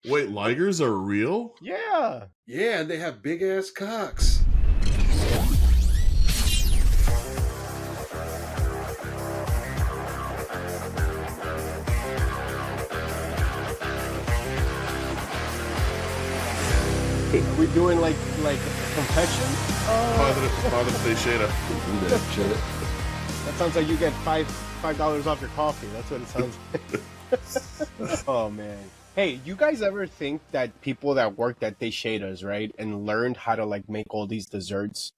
Wait, Ligers are real? Yeah. Yeah, and they have big ass cocks. Are we doing like a confession? Father Teixeira. Do that shit. That sounds like you get $5 off your coffee. That's what it sounds like. Oh man. Hey, you guys ever think that people that worked at Teixeira's, right, and learned how to like make all these desserts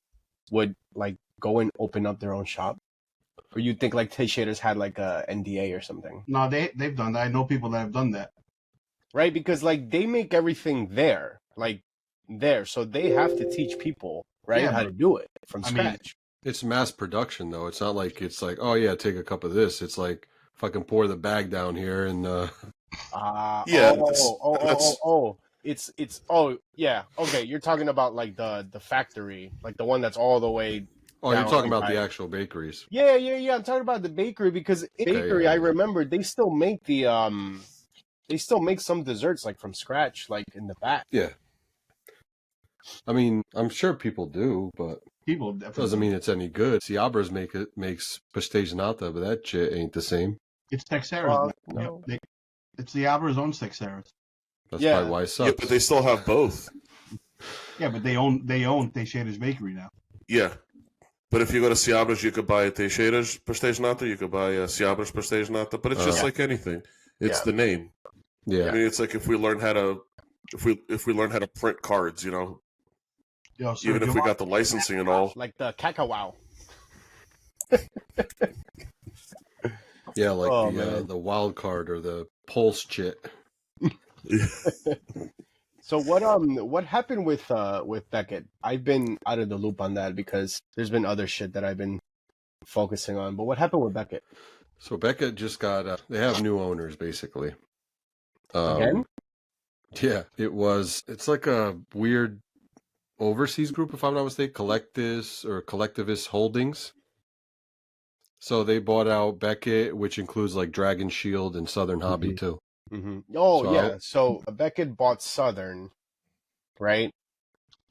would like go and open up their own shop? Or you think like Teixeira's had like a NDA or something? No, they've done that. I know people that have done that. Right? Because like they make everything there. So they have to teach people, right, how to do it from scratch. It's mass production though. It's not like it's like, oh yeah, take a cup of this. It's like fucking pour the bag down here and yeah. Okay, you're talking about like the factory, like the one that's all the way. Oh, you're talking about the actual bakeries. Yeah. I'm talking about the bakery because bakery, I remember they still make some desserts like from scratch, like in the back. Yeah. I mean, I'm sure people do, but People definitely doesn't mean it's any good. Ciabra's makes pastéis nata, but that shit ain't the same. It's Texera's. No. It's the Alvarez own Texera's. That's probably why it sucks. Yeah, but they still have both. Yeah, but they own Teixeira's bakery now. Yeah. But if you go to Ciabra's, you could buy Teixeira's pastéis nata, you could buy Ciabra's pastéis nata, but it's just like anything. It's the name. Yeah. I mean, it's like if we learn how to print cards, you know, Yo, so even if we got the licensing and all. Like the cacao. Yeah, like the wild card or the pulse chit. So what happened with Beckett? I've been out of the loop on that because there's been other shit that I've been focusing on. But what happened with Beckett? So Beckett just got they have new owners basically. Again? Yeah, it's like a weird overseas group, if I'm not mistaken, Collectivus Holdings. So they bought out Beckett, which includes like Dragon Shield and Southern Hobby too. Mm-hmm. Oh, so Beckett bought Southern, right?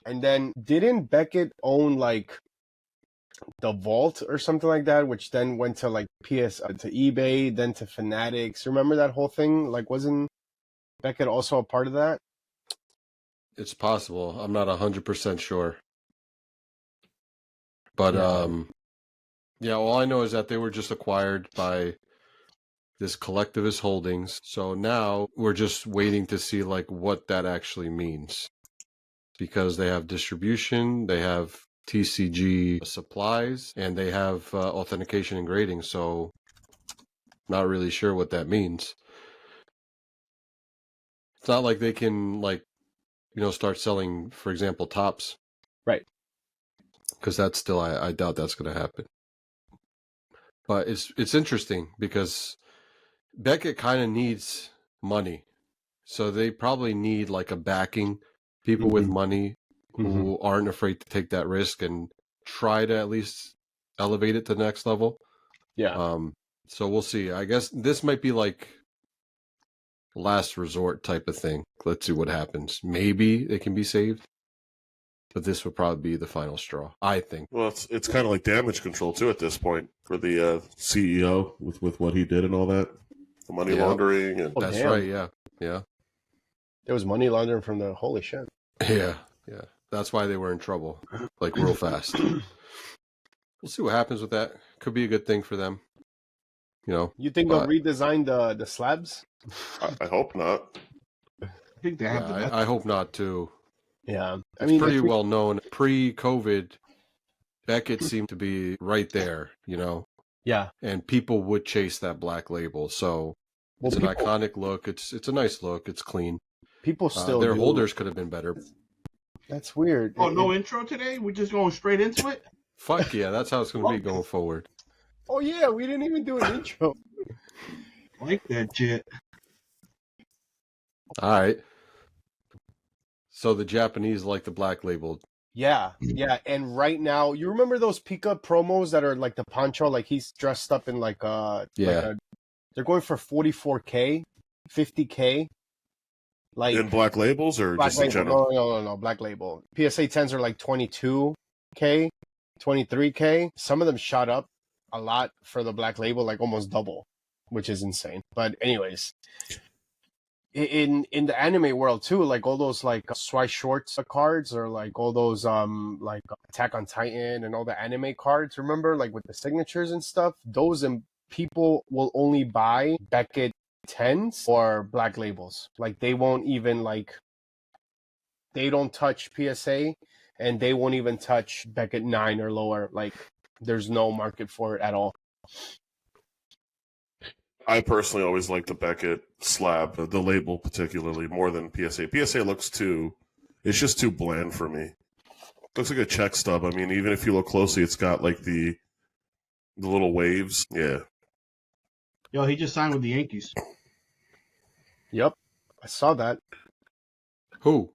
And then didn't Beckett own like the Vault or something like that, which then went to like to eBay, then to Fanatics. Remember that whole thing? Like, wasn't Beckett also a part of that? It's possible. I'm not 100% sure. But all I know is that they were just acquired by this Collectivus Holdings. So now we're just waiting to see like what that actually means. Because they have distribution, they have TCG supplies, and they have authentication and grading. So not really sure what that means. It's not like they can start selling, for example, tops. Right. Because that's still, I doubt that's going to happen. But it's interesting because Beckett kind of needs money. So they probably need like a backing, people with money who aren't afraid to take that risk and try to at least elevate it to the next level. Yeah. So we'll see. I guess this might be like last resort type of thing. Let's see what happens. Maybe they can be saved, but this would probably be the final straw, I think. Well, it's kind of like damage control too at this point for the CEO with what he did and all that, the money laundering and that's right. Yeah. There was money laundering from the holy shit. Yeah. That's why they were in trouble, like real fast. We'll see what happens with that. Could be a good thing for them. You know. You think they'll redesign the slabs? I hope not. I think they have I hope not too. Yeah. It's pretty well known. Pre-COVID, Beckett seemed to be right there, you know? Yeah. And people would chase that black label. So it's an iconic look. It's a nice look. It's clean. People still their holders could have been better. That's weird. Oh, no intro today? We're just going straight into it? Fuck yeah, that's how it's going to be going forward. Oh yeah, we didn't even do an intro. Like that shit. All right. So the Japanese like the black label. Yeah. And right now, you remember those Pika promos that are like the poncho, like he's dressed up in like they're going for $44K, $50K. Like In black labels or Black just in Label. general? No. Black Label. PSA 10s are like 22K, 23K. Some of them shot up a lot for the Black Label, like almost double, which is insane. But anyways, in the anime world too, like all those like Swai Shorts cards, or like all those like Attack on Titan and all the anime cards, remember, like with the signatures and stuff, those, and people will only buy Beckett 10s or Black Labels. Like they won't even, like, they don't touch PSA, and they won't even touch Beckett 9 or lower. Like there's no market for it at all. I personally always like the Beckett slab, the label particularly, more than PSA. PSA looks it's just too bland for me. Looks like a check stub. I mean, even if you look closely, it's got like the little waves. Yeah. Yo, he just signed with the Yankees. Yep, I saw that. Who?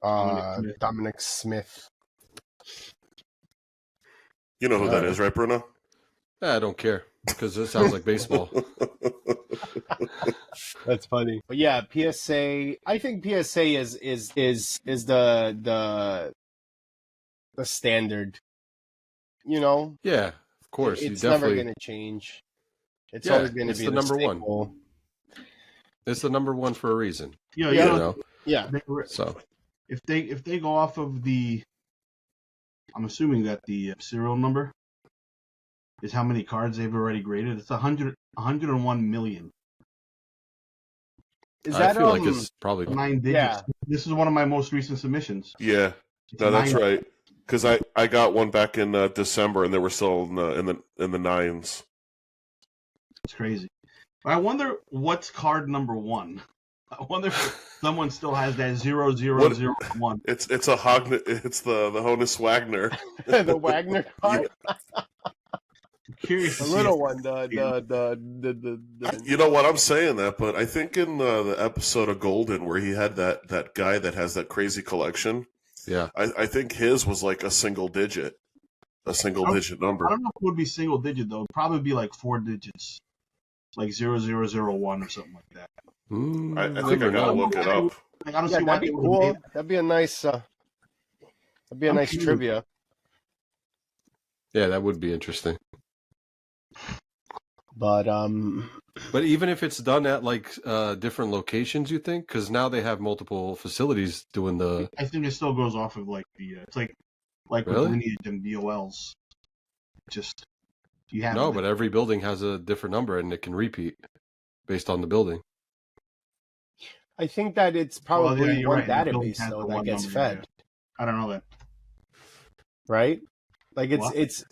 Dominic Smith. You know who that is, right, Bruno? I don't care because it sounds like baseball. That's funny. But yeah, PSA. I think PSA is the standard. You know. Yeah, of course. It's you definitely... never going to change. It's always going to be the number staple. one. It's the number one for a reason. Yeah, Yeah. you know, Yeah. So if they go off of the, I'm assuming that the serial number is how many cards they've already graded. It's 101 million. Is I that feel like it's probably 9 digits. Yeah. This is one of my most recent submissions. Yeah. It's No, that's 9. right. Because I got one back in December, and they were still in the nines. It's crazy. But I wonder what's card number 1. I wonder if someone still has that 0001. It's the Honus Wagner. the Wagner card? I'm curious. The to see little if- one. The You know what, I'm saying that, but I think in the episode of Golden where he had that guy that has that crazy collection, yeah. I think his was like a single digit number. I don't know if it would be single digit though. It'd probably be like 4 digits, like 0001 or something like that. I think I gotta look it up. Like I don't Yeah, see why that'd be they would cool. have That'd be a nice. That'd be a I'm nice curious. trivia. Yeah, that would be interesting. But But even if it's done at like different locations, you think? Because now they have multiple facilities doing the. I think it still goes off of like the. It's like with Really? lineage and DOLs. Just you have No, like, but every building has a different number and it can repeat based on the building. I think that it's probably yeah, you're one right. The building database has though the that one gets number, fed, I don't know that. right? Like What? it's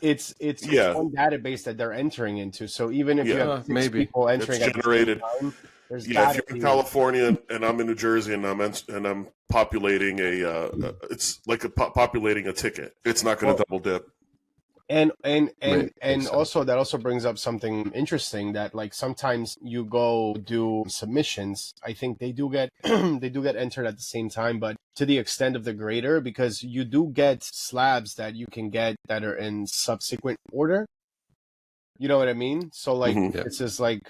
Yeah. one database that they're entering into. So even if you Yeah, have 6 maybe. people It's entering at the generated. same time, there's Yeah, if gotta you're in be California and I'm in New Jersey and I'm populating it's like populating a ticket. It's not going to double dip. and Makes sense. also that also brings up something interesting that like sometimes you go do submissions. I think they do get they do get entered at the same time, but to the extent of the grader, because you do get slabs that you can get that are in subsequent order. You know what I mean? So like Mhm. Yeah. it's just like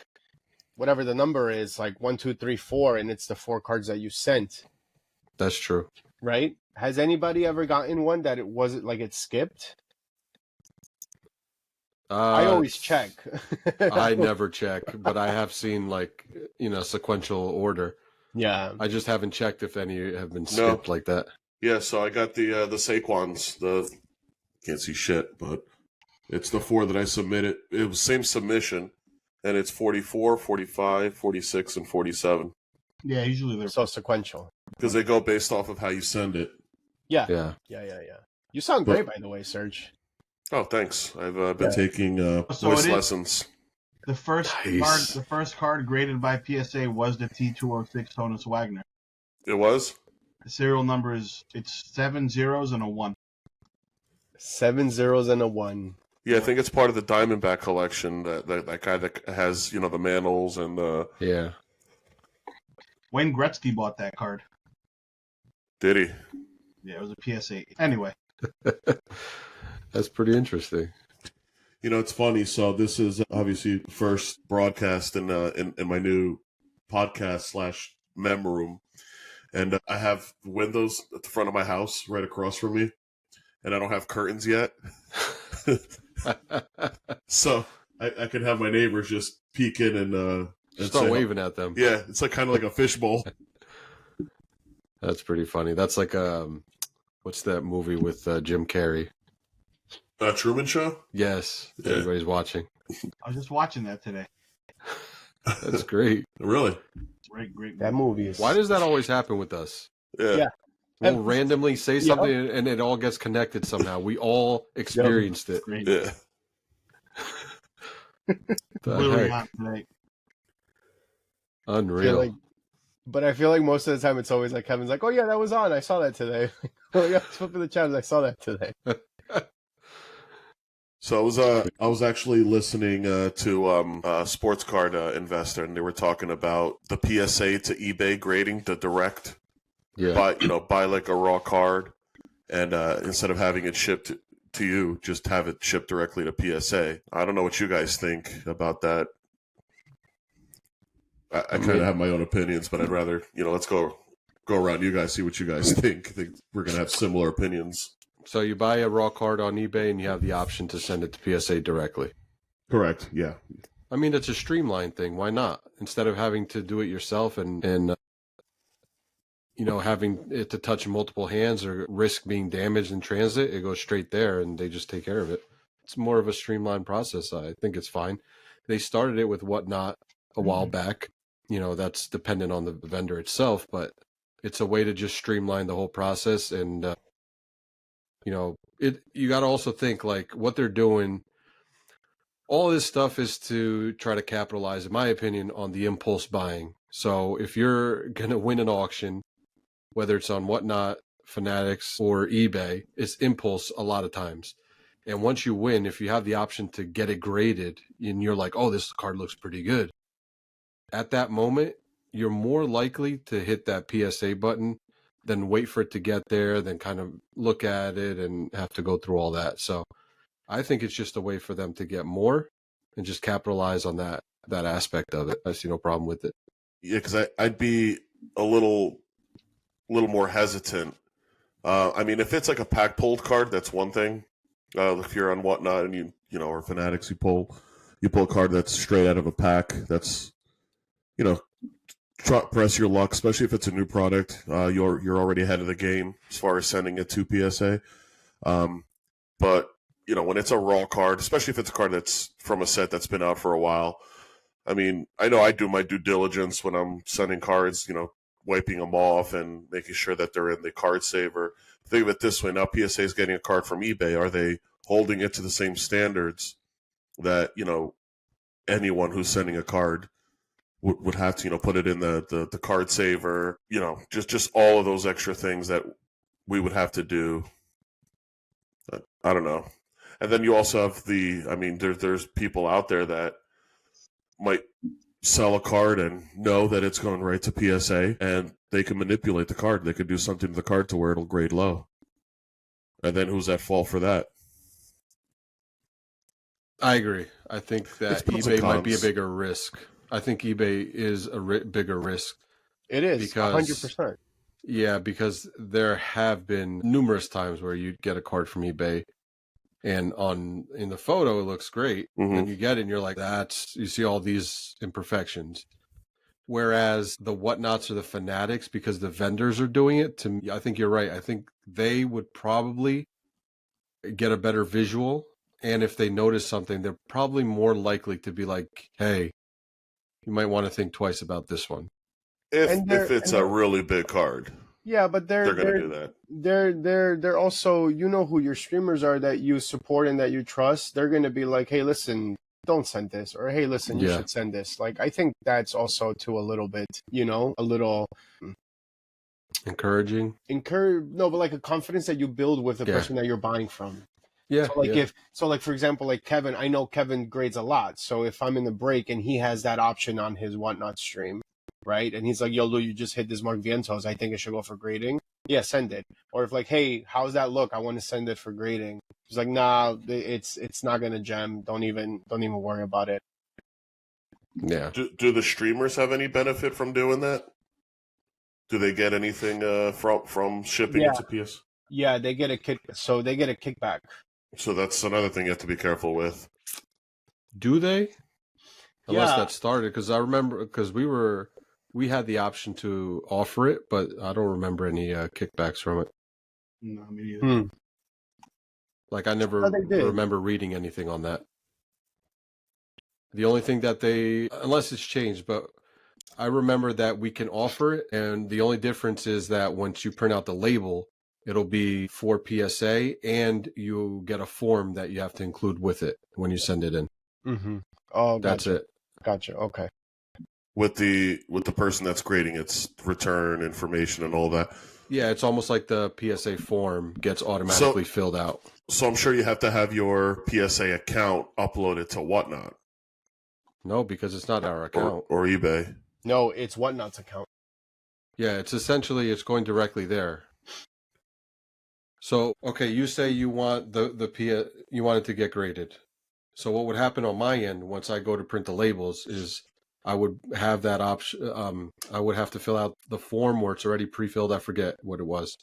whatever the number is, like 1, 2, 3, 4, and it's the 4 cards that you sent, That's true. right? Has anybody ever gotten one that it wasn't like it skipped? I always check. I never check, but I have seen like sequential order. Yeah. I just haven't checked if any have been skipped like that. Yeah, so I got the Saquons. Can't see shit, but it's the 4 that I submitted. It was same submission, and it's 44, 45, 46, and 47 Yeah, usually they're. So sequential. because they go based off of how you send it. Yeah. Yeah. Yeah. You sound great, by the way, Serge. Oh, thanks. I've been taking So voice it is- lessons. The first Nice. card graded by PSA was the T206 Honus Wagner. It was? The serial number it's 7 zeros and a 1. 7 zeros and a 1. Yeah, I think it's part of the Diamondback collection. That guy that has the Mantle and Yeah. Wayne Gretzky bought that card. did he? Yeah, it was a PSA. Anyway, That's pretty interesting. It's funny. So this is obviously the first broadcast in my new podcast / mem room. and I have windows at the front of my house right across from me, and I don't have curtains yet. So I could have my neighbors just peek in and Start say, waving at them. yeah, it's like kind of like a fishbowl. That's pretty funny. That's like what's that movie with Jim Carrey? Truman Show? Yes, Yeah. everybody's watching. I was just watching that today. That's great. Really? Great. That movie is. Why does that always happen with us? Yeah. We'll randomly say something and it all gets connected somehow. We all experienced it. Great. Yeah. The Literally heck? on today. Unreal. But I feel like most of the time it's always like Kevin's like, oh yeah, that was on. I saw that today. Oh yeah, flipping the channels. I saw that today. So I was actually listening to Sports Card Investor, and they were talking about the PSA to eBay grading, the direct Yeah. buy like a raw card, and instead of having it shipped to you, just have it shipped directly to PSA. I don't know what you guys think about that. I kind of have my own opinions, but I'd rather let's go around you guys, see what you guys think. I think we're gonna have similar opinions. So you buy a raw card on eBay and you have the option to send it to PSA directly. Correct. Yeah. I mean, it's a streamlined thing. Why not? Instead of having to do it yourself and having it to touch multiple hands or risk being damaged in transit, it goes straight there and they just take care of it. It's more of a streamlined process. I think it's fine. They started it with Whatnot a while back. That's dependent on the vendor itself, but it's a way to just streamline the whole process. And, you got to also think like what they're doing. All this stuff is to try to capitalize, in my opinion, on the impulse buying. So if you're going to win an auction, whether it's on Whatnot, Fanatics, or eBay, it's impulse a lot of times. And once you win, if you have the option to get it graded and you're like, oh, this card looks pretty good. At that moment, you're more likely to hit that PSA button than wait for it to get there, then kind of look at it and have to go through all that. So I think it's just a way for them to get more and just capitalize on that aspect of it. I see no problem with it. Yeah, because I'd be a little more hesitant. I mean, if it's like a pack pulled card, that's one thing. If you're on Whatnot and or Fanatics, you pull a card that's straight out of a pack. That's press your luck, especially if it's a new product. You're already ahead of the game as far as sending it to PSA. But when it's a raw card, especially if it's a card that's from a set that's been out for a while. I mean, I know I do my due diligence when I'm sending cards, wiping them off and making sure that they're in the card saver. Think of it this way. Now PSA is getting a card from eBay. Are they holding it to the same standards that, anyone who's sending a card would have to, put it in the card saver, just all of those extra things that we would have to do. I don't know. And then you also have there's people out there that might sell a card and know that it's going right to PSA, and they can manipulate the card. They could do something to the card to where it'll grade low. And then who's at fault for that? I agree. I think that eBay might be a bigger risk. I think eBay is a bigger risk. It is, because 100%. Yeah, because there have been numerous times where you get a card from eBay and in the photo it looks great. Mm-hmm. And you get it and you're like, you see all these imperfections. Whereas the Whatnots or the Fanatics, because the vendors are doing it, I think you're right. I think they would probably get a better visual. And if they notice something, they're probably more likely to be like, hey, you might want to think twice about this one. If it's a really big card. Yeah, but they're going to do that. They're also, who your streamers are that you support and that you trust. They're going to be like, hey, listen, don't send this, or hey, listen, you should send this. Like, I think that's also to a little bit, a little encouraging. No, but like a confidence that you build with the person that you're buying from. Yeah. So like for example, like Kevin, I know Kevin grades a lot. So if I'm in the break and he has that option on his Whatnot stream, right? And he's like, yo, Lou, you just hit this Mark Vientos. I think it should go for grading. Yeah, send it. Or if like, hey, how's that look? I want to send it for grading. He's like, nah, it's not gonna gem. Don't even worry about it. Yeah. Do the streamers have any benefit from doing that? Do they get anything from shipping Yeah. it to PS? Yeah, they get a kickback. So that's another thing you have to be careful with. Do they? Unless Yeah. that started, because I remember we had the option to offer it, but I don't remember any kickbacks from it. No, me neither. Like I never they did. remember reading anything on that. The only thing that unless it's changed, but I remember that we can offer it, and the only difference is that once you print out the label, it'll be for PSA, and you get a form that you have to include with it when you send it in. Mm-hmm. Oh, That's gotcha. it. Gotcha. Okay. With the person that's grading its return information and all that. Yeah, it's almost like the PSA form gets automatically filled out. So I'm sure you have to have your PSA account uploaded to Whatnot. No, because it's not our account. Or eBay. No, it's Whatnot's account. Yeah, it's going directly there. So, okay, you say you want you want it to get graded. So what would happen on my end once I go to print the labels is I would have that option. I would have to fill out the form where it's already pre-filled. I forget what it was.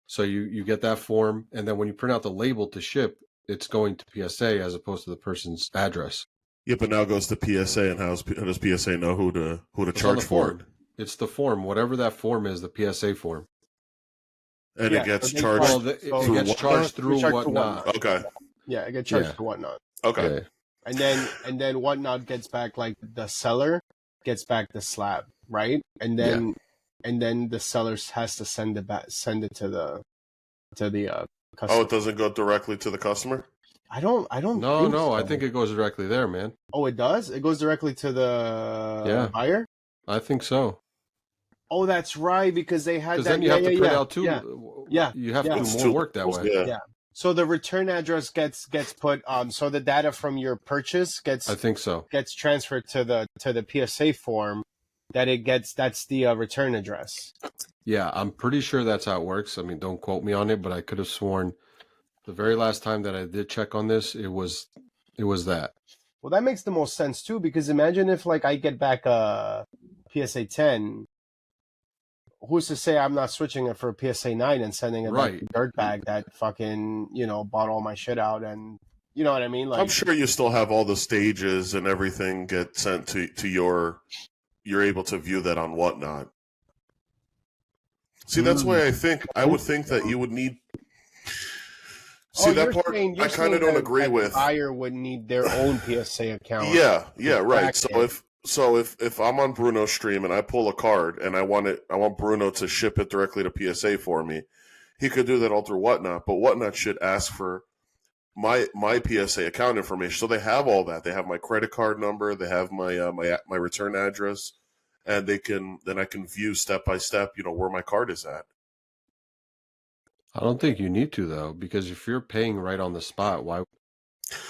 So you get that form, and then when you print out the label to ship, it's going to PSA as opposed to the person's address. Yeah, but now it goes to PSA, and how does PSA know who to It's charge on the for form. it? It's the form, whatever that form is, the PSA form. And Yeah, it gets so they charged. Well, it through gets Whatnot? charged through Charged to Whatnot. Whatnot. Okay. Yeah, it gets charged Yeah. to Whatnot. Okay. Yeah. And then Whatnot gets back, like, the seller gets back the slab, right? And then the seller has to send it to the customer. Oh, it doesn't go directly to the customer? I don't No, think no, so. I think it goes directly there, man. Oh, it does? It goes directly to the buyer? I think so. Oh, that's right, because they had Because that. then you have to print out two. Yeah. You have to Yeah. do It's more two work that way. levels, Yeah. So the return address gets put so the data from your purchase I think so. gets transferred to the PSA form that's the return address. Yeah, I'm pretty sure that's how it works. I mean, don't quote me on it, but I could have sworn the very last time that I did check on this, it was that. Well, that makes the most sense too, because imagine if, like, I get back a PSA 10, who's to say I'm not switching it for a PSA 9 and sending it back to dirtbag that fucking, bought all my shit out, and you know what I mean? Like, I'm sure you still have all the stages and everything get sent to your. You're able to view that on Whatnot. See, that's why I would think that you would need. See, that part I kind of don't agree with. The buyer would need their own PSA account. Yeah, right. So if I'm on Bruno's stream and I pull a card and I want Bruno to ship it directly to PSA for me, he could do that all through Whatnot. But Whatnot should ask for my PSA account information, so they have all that. They have my credit card number, they have my my return address, and I can view step by step, where my card is at. I don't think you need to, though, because if you're paying right on the spot, why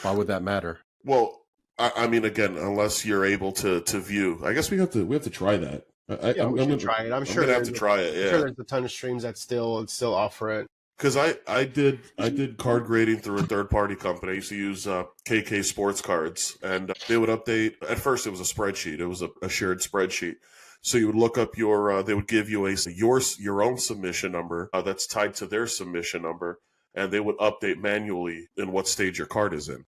would that matter? Well, I mean, again, unless you're able to view, I guess we have to try that. We should try it. I'm sure I'm gonna have to try it. Yeah, I'm sure there's a ton of streams that still offer it. Because I did card grading through a third party company. I used to use KK Sports Cards, and they would update. At first, it was a spreadsheet. It was a shared spreadsheet. So you would look up they would give you your own submission number that's tied to their submission number, and they would update manually in what stage your card is in.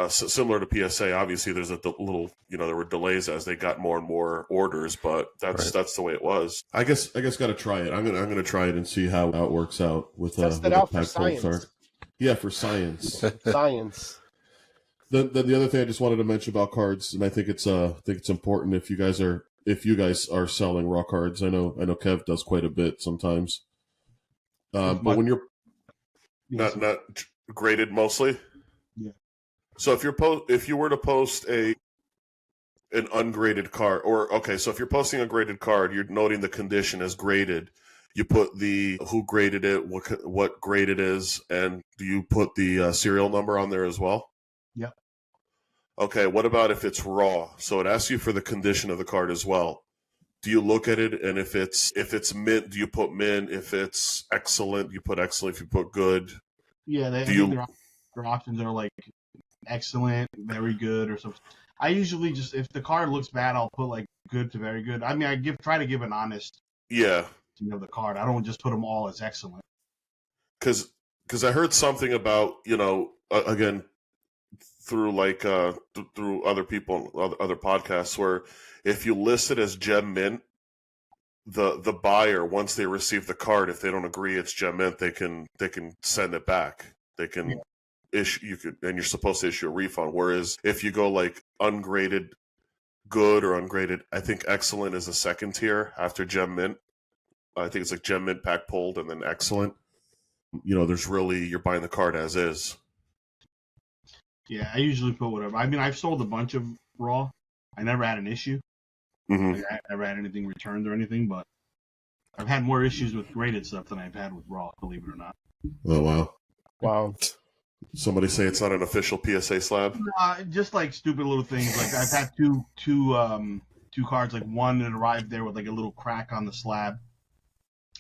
Similar to PSA, obviously there's a little, there were delays as they got more and more orders, but that's the way it was. I guess got to try it. I'm gonna try it and see how it works out with Test it out for pack science. card. Yeah, for science. Science. The other thing I just wanted to mention about cards, and I think it's important if you guys are selling raw cards. I know Kev does quite a bit sometimes, but when you're not graded mostly. Yeah. So if you were to post an ungraded card, so if you're posting a graded card, you're noting the condition as graded. You put the who graded it, what grade it is, and do you put the serial number on there as well? Yeah. Okay, what about if it's raw? So it asks you for the condition of the card as well. Do you look at it, and if it's mint, do you put mint? If it's excellent, you put excellent. If you put good, yeah, their options are like excellent, very good, or something. I usually just, if the card looks bad, I'll put like good to very good. I mean, try to give an honest Yeah, of the card. I don't just put them all as excellent. because I heard something about, again, through through other people, other podcasts, where if you list it as gem mint, the buyer, once they receive the card, if they don't agree it's gem mint, they can send it back. They can issue, and you're supposed to issue a refund. Whereas if you go like ungraded good or ungraded, I think excellent is the second tier after gem mint. I think it's like gem mint pack pulled and then excellent. There's really, you're buying the card as is. Yeah, I usually put whatever. I mean, I've sold a bunch of raw. I never had an issue. Mm-hmm. Like, I never had anything returned or anything, but I've had more issues with graded stuff than I've had with raw, believe it or not. Oh, wow. Wow. Somebody say it's not an official PSA slab? Just like stupid little things. Like I've had two cards, like one that arrived there with like a little crack on the slab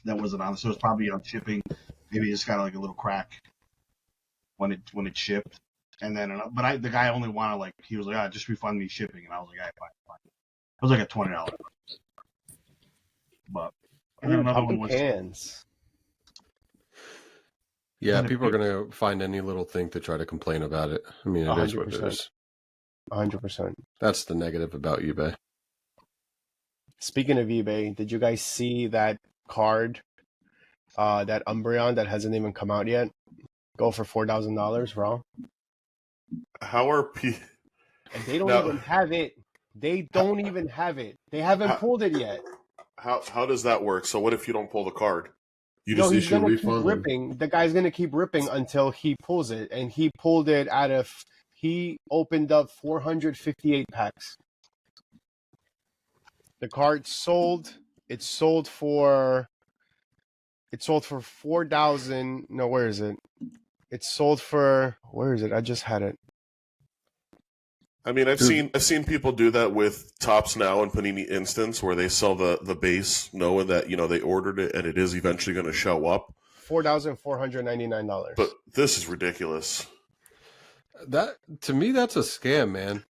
that wasn't on it. So it's probably on shipping. Maybe it just got like a little crack when it shipped. And then, the guy only wanted he was like, just refund me shipping. And I was like, fine. It was like a $20. But and then another one was cans. Yeah, people are going to find any little thing to try to complain about it. I mean, it is what it is. 100%. That's the negative about eBay. Speaking of eBay, did you guys see that card, that Umbreon that hasn't even come out yet? Go for $4,000 raw. How are And they don't even have it. They don't even have it. They haven't pulled it yet. How does that work? So what if you don't pull the card? You No, just he's issue a gonna keep refund? ripping. The guy's gonna keep ripping until he pulls it, and he pulled it out of. He opened up 458 packs. The card sold. It sold for 4,000. No, where is it? It sold for, where is it? I just had it. I mean, I've seen people do that with Topps Now and Panini Instance, where they sell the base, knowing that they ordered it and it is eventually going to show up. $4,499. But this is ridiculous. That, to me, that's a scam, man.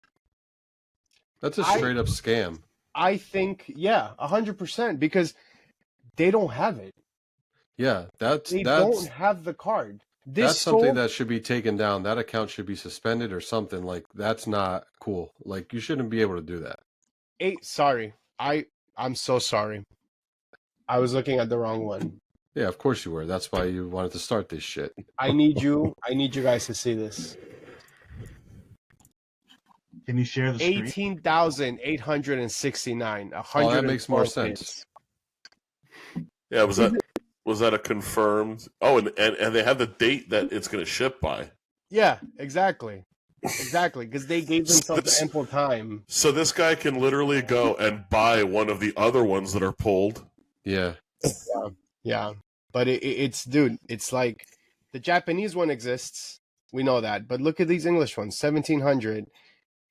That's a straight up scam. I think, 100%, because they don't have it. Yeah, they don't have the card. That's something that should be taken down. That account should be suspended or something. Like, that's not cool. Like, you shouldn't be able to do that. Sorry. I'm so sorry. I was looking at the wrong one. Yeah, of course you were. That's why you wanted to start this shit. I need you guys to see this. Can you share the screen? 18,869. Oh, that makes more sense. Yeah, was that a confirmed? Oh, and they have the date that it's going to ship by. Yeah, exactly. Exactly, because they gave themselves ample time. So this guy can literally go and buy one of the other ones that are pulled. Yeah. Yeah. But it's, dude, it's like the Japanese one exists. We know that. But look at these English ones. 1,700,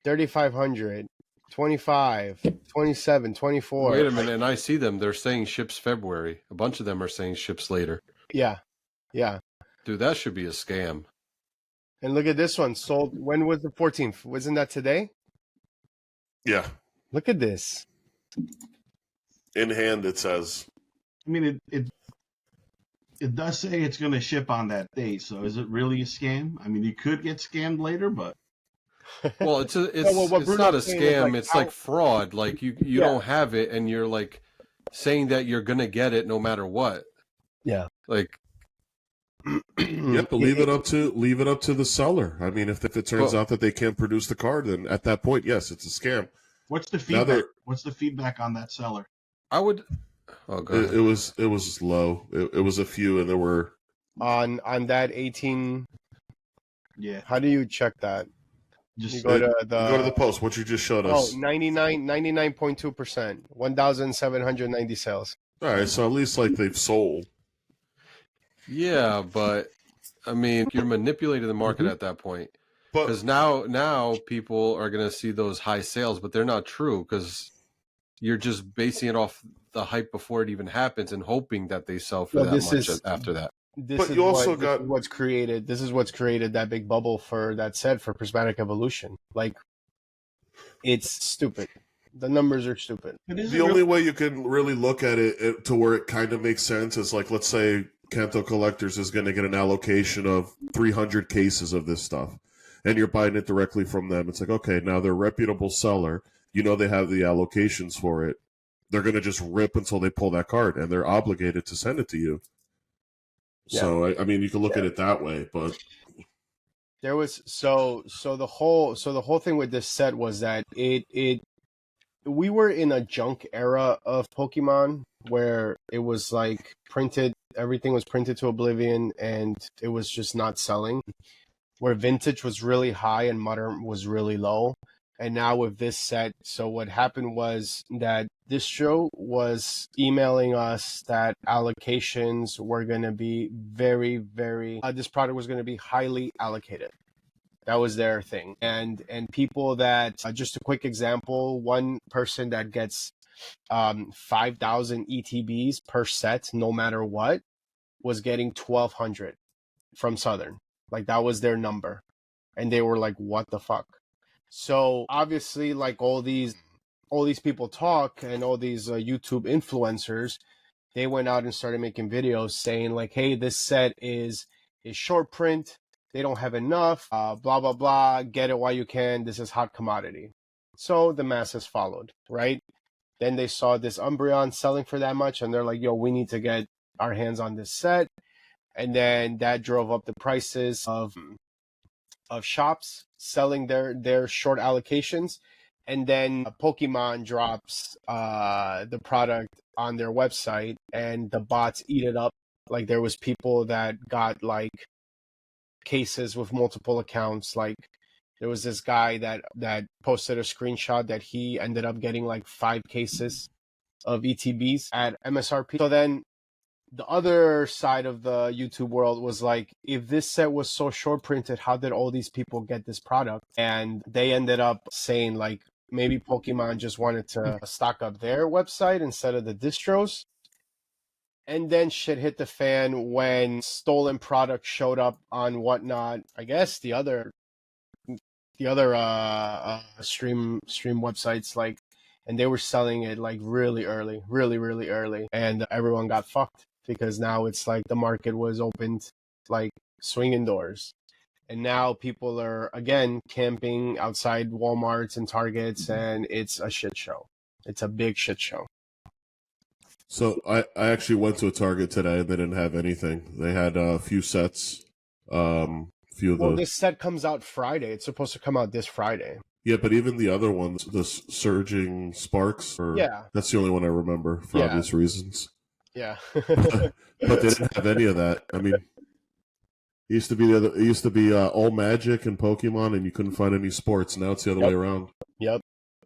3,500, 25, 27, 24. Wait a minute, and I see them. They're saying ships February. A bunch of them are saying ships later. Yeah. Dude, that should be a scam. And look at this one. Sold, when was the 14th? Wasn't that today? Yeah. Look at this. In hand, it says. I mean, it does say it's going to ship on that date, so is it really a scam? I mean, you could get scammed later, but... Well, it's not a scam. It's like fraud. Like, you don't have it, and you're, like, saying that you're going to get it no matter what. Yeah. Like... Yep, but leave it up to the seller. I mean, if it turns out that they can't produce the card, then at that point, yes, it's a scam. What's the feedback? What's the feedback on that seller? I would... Oh, go ahead. It was low. It was a few, and there were... On that 18... Yeah. How do you check that? You go to the post, what you just showed us. Oh, 99.2%. 1,790 sales. All right, so at least, like, they've sold. Yeah, but, I mean, you're manipulating the market at that point. Because now people are going to see those high sales, but they're not true, because you're just basing it off the hype before it even happens and hoping that they sell for that much after that. This is what's created that big bubble for Prismatic Evolution. Like, It's stupid. The numbers are stupid. But is The it only really? way you can really look at it to where it kind of makes sense is like, let's say Kanto Collectors is going to get an allocation of 300 cases of this stuff, and you're buying it directly from them. It's like, okay, now they're a reputable seller. You know they have the allocations for it. They're going to just rip until they pull that card, and they're obligated to send it to you. Yeah. So, I mean, you can look at it that way, but There was so the whole thing with this set was that we were in a junk era of Pokemon where it was like printed, everything was printed to oblivion and it was just not selling. Where vintage was really high and modern was really low. And now with this set, so what happened was that distro was emailing us that allocations were going to be very, very, this product was going to be highly allocated. That was their thing. And people that, just a quick example, one person that gets 5,000 ETBs per set, no matter what, was getting 1,200 from Southern. Like that was their number. And they were like, what the fuck? So obviously, like all these people talk and all these YouTube influencers, they went out and started making videos saying like, hey, this set is short print. They don't have enough, blah, blah, blah. Get it while you can. This is hot commodity. So the masses followed, right? Then they saw this Umbreon selling for that much, and they're like, yo, we need to get our hands on this set. And then that drove up the prices of shops selling their short allocations. And then Pokemon drops the product on their website, and the bots eat it up. Like there was people that got like cases with multiple accounts. Like there was this guy that posted a screenshot that he ended up getting like 5 cases of ETBs at MSRP. So then the other side of the YouTube world was like, if this set was so short printed, how did all these people get this product? And they ended up saying like, maybe Pokemon just wanted to stock up their website instead of the distros. And then shit hit the fan when stolen products showed up on Whatnot. I guess the other stream websites, like, and they were selling it like really early, really early, and everyone got fucked because now it's like the market was opened like swinging doors, and now people are again camping outside Walmarts and Targets, and it's a shit show. It's a big shit show. So I actually went to a Target today and they didn't have anything. They had a few sets. This set comes out Friday. It's supposed to come out this Friday. Yeah, but even the other ones, the Surging Sparks, that's the only one I remember for obvious reasons. Yeah. But they didn't have any of that. I mean, it used to be all Magic and Pokemon, and you couldn't find any sports. Now it's the other way around. Yep.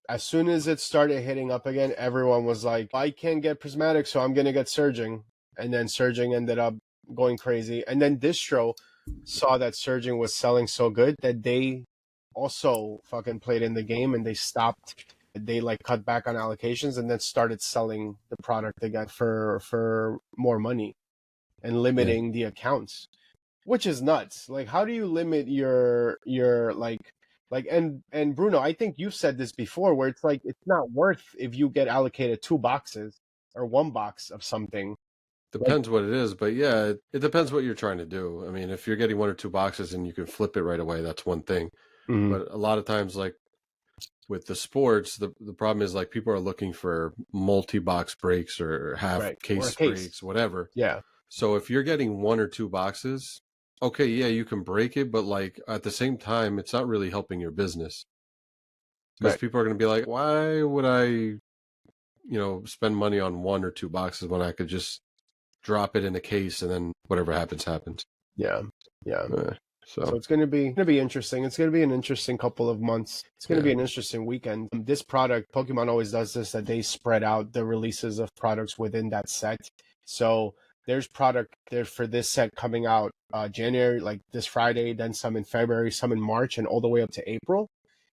As soon as it started hitting up again, everyone was like, I can't get Prismatic, so I'm going to get Surging. And then Surging ended up going crazy. And then Distro saw that Surging was selling so good that they also fucking played in the game, and they stopped. They like cut back on allocations and then started selling the product again for more money and limiting the accounts, which is nuts. Like, how do you limit your and Bruno, I think you've said this before, where it's like it's not worth if you get allocated 2 boxes or 1 box of something. Depends what it is, but yeah, it depends what you're trying to do. I mean, if you're getting 1 or 2 boxes and you can flip it right away, that's one thing. Mm-hmm. But a lot of times, like with the sports, the problem is like people are looking for multi-box breaks or case breaks, whatever. Yeah. So if you're getting 1 or 2 boxes, okay, yeah, you can break it, but like at the same time, it's not really helping your business. Because people are going to be like, why would I, spend money on 1 or 2 boxes when I could just drop it in a case and then whatever happens, happens. Yeah. So it's going to be interesting. It's going to be an interesting couple of months. It's going to be an interesting weekend. This product, Pokemon always does this, that they spread out the releases of products within that set. So there's product there for this set coming out January, like this Friday, then some in February, some in March, and all the way up to April,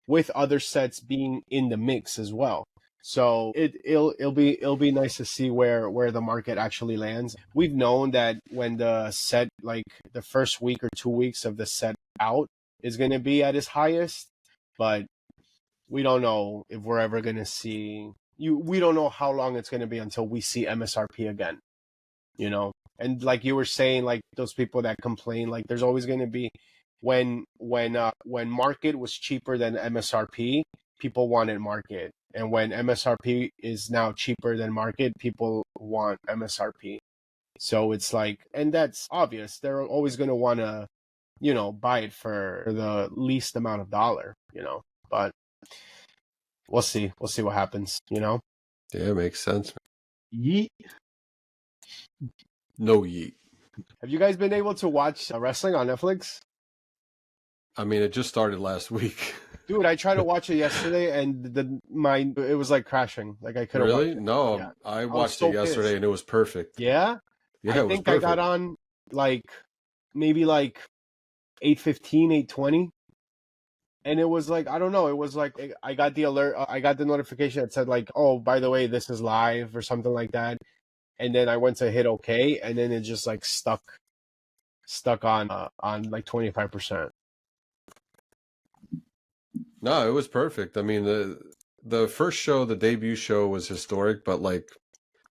with other sets being in the mix as well. So it'll be nice to see where the market actually lands. We've known that when the set, like the first week or 2 weeks of the set out, is going to be at its highest, but we don't know if we're ever going to see we don't know how long it's going to be until we see MSRP again, you know. And like you were saying, like those people that complain, like there's always going to be when market was cheaper than MSRP, people wanted market, and when MSRP is now cheaper than market, people want MSRP. So it's like, and that's obvious, they're always going to want to, you know, buy it for the least amount of dollar, you know. But we'll see what happens, you know. Yeah, makes sense. Yeet. No yeet. Have you guys been able to watch wrestling on Netflix? I mean, it just started last week. Dude, I tried to watch it yesterday, and it was like crashing. Like I couldn't. Really? Watch it. No, Yeah. I watched so it yesterday, pissed. and it was perfect. Yeah, Yeah, I it was think I perfect. got on like maybe like 8:15, 8:20, and it was like, I don't know. It was like I got the alert. I got the notification that said like, oh, by the way, this is live or something like that. And then I went to hit OK, and then it just like stuck on like 25%. No, it was perfect. I mean, the first show, the debut show, was historic, but like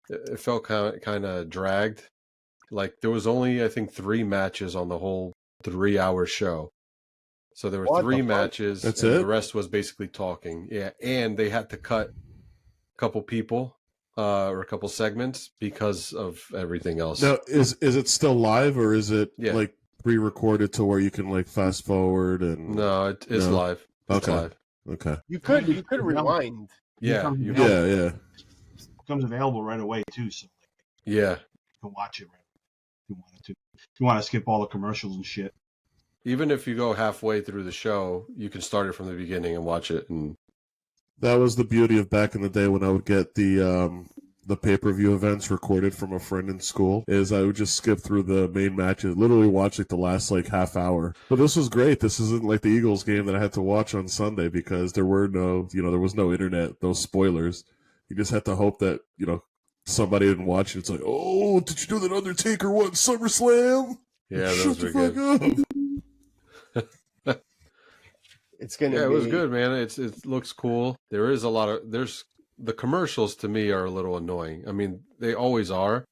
it felt kind of dragged. Like there was only, I think, 3 matches on the whole 3-hour show. So there were What 3 the fuck? matches, That's and it? the rest was basically talking. Yeah, and they had to cut a couple people or a couple segments because of everything else. Now, is it still live, or is it Yeah. like pre-recorded to where you can like fast forward and? No, it's No. live. It's Okay. live. Okay. You could rewind. Yeah, you Yeah. can. Yeah, yeah. Becomes available right away too, so Yeah. you can watch it right if you wanted to. If you want to skip all the commercials and shit. Even if you go halfway through the show, you can start it from the beginning and watch it. And That was the beauty of back in the day when I would get the pay-per-view events recorded from a friend in school, is I would just skip through the main matches, literally watch like the last like half hour. But this was great. This isn't like the Eagles game that I had to watch on Sunday because there was no internet, no spoilers. You just had to hope that, somebody didn't watch it. It's like, oh, did you know that Undertaker won SummerSlam? yeah, Shut those the were fuck good. up. It's gonna Yeah, be. it was good, man. It looks cool. There is a lot of the commercials to me are a little annoying. I mean, they always are,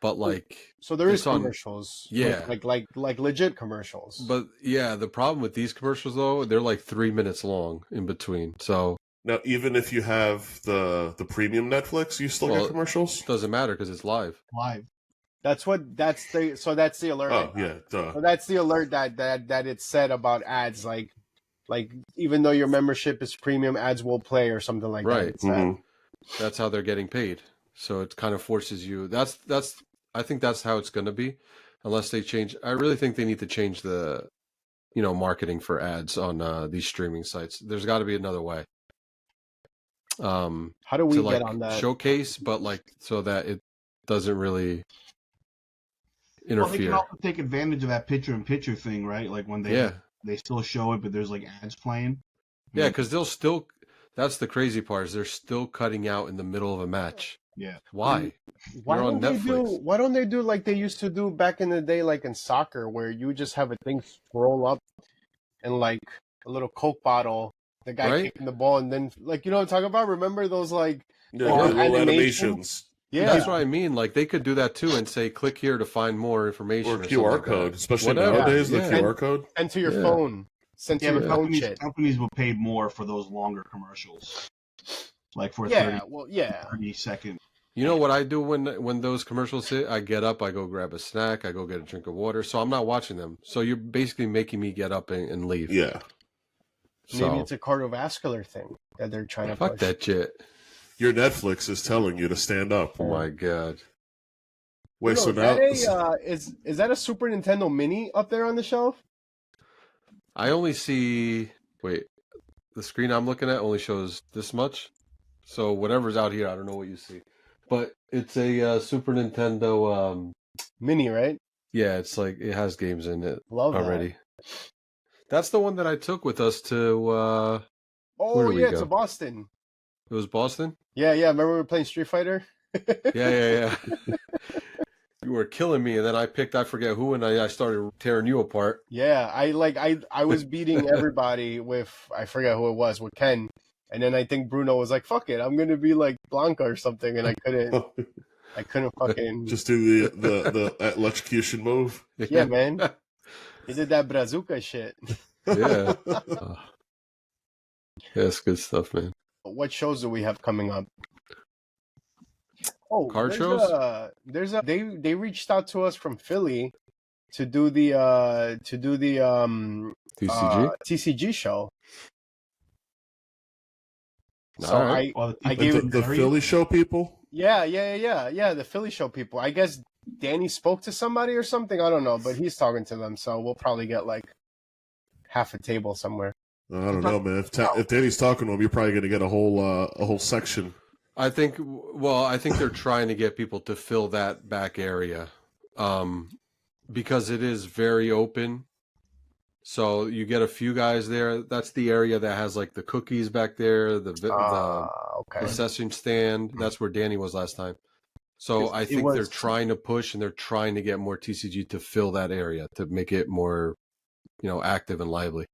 but like So there is it's on- commercials. Yeah. Like legit commercials. But yeah, the problem with these commercials though, they're like 3 minutes long in between. So Now, even if you have the premium Netflix, you still Well, get commercials? it doesn't matter because it's live. Live. that's the alert. Oh, yeah, duh. So that's the alert that it said about ads, like even though your membership is premium, ads will play or something like that. Right. It said. Mhm. That's how they're getting paid. So it kind of forces you. I think that's how it's going to be, unless they change. I really think they need to change the, marketing for ads on these streaming sites. There's got to be another way. How do we To get like on that? showcase, but like so that it doesn't really Well, they can interfere. also take advantage of that picture-in-picture thing, right? Like when they still show it, but there's like ads playing. Yeah, because they'll still. That's the crazy part is they're still cutting out in the middle of a match. Yeah. Why? Why You're on Netflix. why don't they do like they used to do back in the day, like in soccer, where you just have a thing scroll up and like a little Coke bottle, the guy Right? kicking the ball, and then like, you know what I'm talking about? Remember those like Yeah, Or the little animation. animations. yeah. That's what I mean. Like they could do that too and say, "Click here to find more information." Or something QR like that. code, especially Whatever. nowadays, Yeah. the QR code. Send to your Yeah. phone. Send to Yeah, your but phone shit. companies will pay more for those longer commercials. Like for a Yeah, well, yeah. 30 second. You know what I do when those commercials hit? I get up, I go grab a snack, I go get a drink of water. So I'm not watching them. So you're basically making me get up and leave. Yeah. So Maybe it's a cardiovascular thing that they're trying to fuck push. that shit. Your Netflix is telling you to stand up. Oh my god. Wait, Yo, so is now that is that a Super Nintendo Mini up there on the shelf? I only see. Wait, the screen I'm looking at only shows this much. So whatever's out here, I don't know what you see. But it's a Super Nintendo. Mini, right? Yeah, it's like it has games in it Love that. already. That's the one that I took with us to. Where Oh did we yeah, it's go? a Boston. It was Boston. Yeah. Remember we were playing Street Fighter? Yeah. You were killing me, and then I forget who, and I started tearing you apart. Yeah, I was beating everybody with I forget who it was with Ken, and then I think Bruno was like, "Fuck it, I'm gonna be like Blanca or something," and I couldn't fucking. Just do the electrocution move. Yeah, man. He did that bazooka shit. Yeah. Yeah, it's good stuff, man. What shows do we have coming up? Oh, Card there's shows? they reached out to us from Philly to do the TCG? TCG show. So All right. I gave The Philly show people. yeah, the Philly show people. I guess Danny spoke to somebody or something. I don't know, but he's talking to them, so we'll probably get like half a table somewhere. I don't know, man. If Danny's talking to him, you're probably going to get a whole section. I think they're trying to get people to fill that back area, because it is very open. So you get a few guys there. That's the area that has like the cookies back there, the session stand. That's where Danny was last time. So I think they're trying to push, and they're trying to get more TCG to fill that area to make it more, active and lively.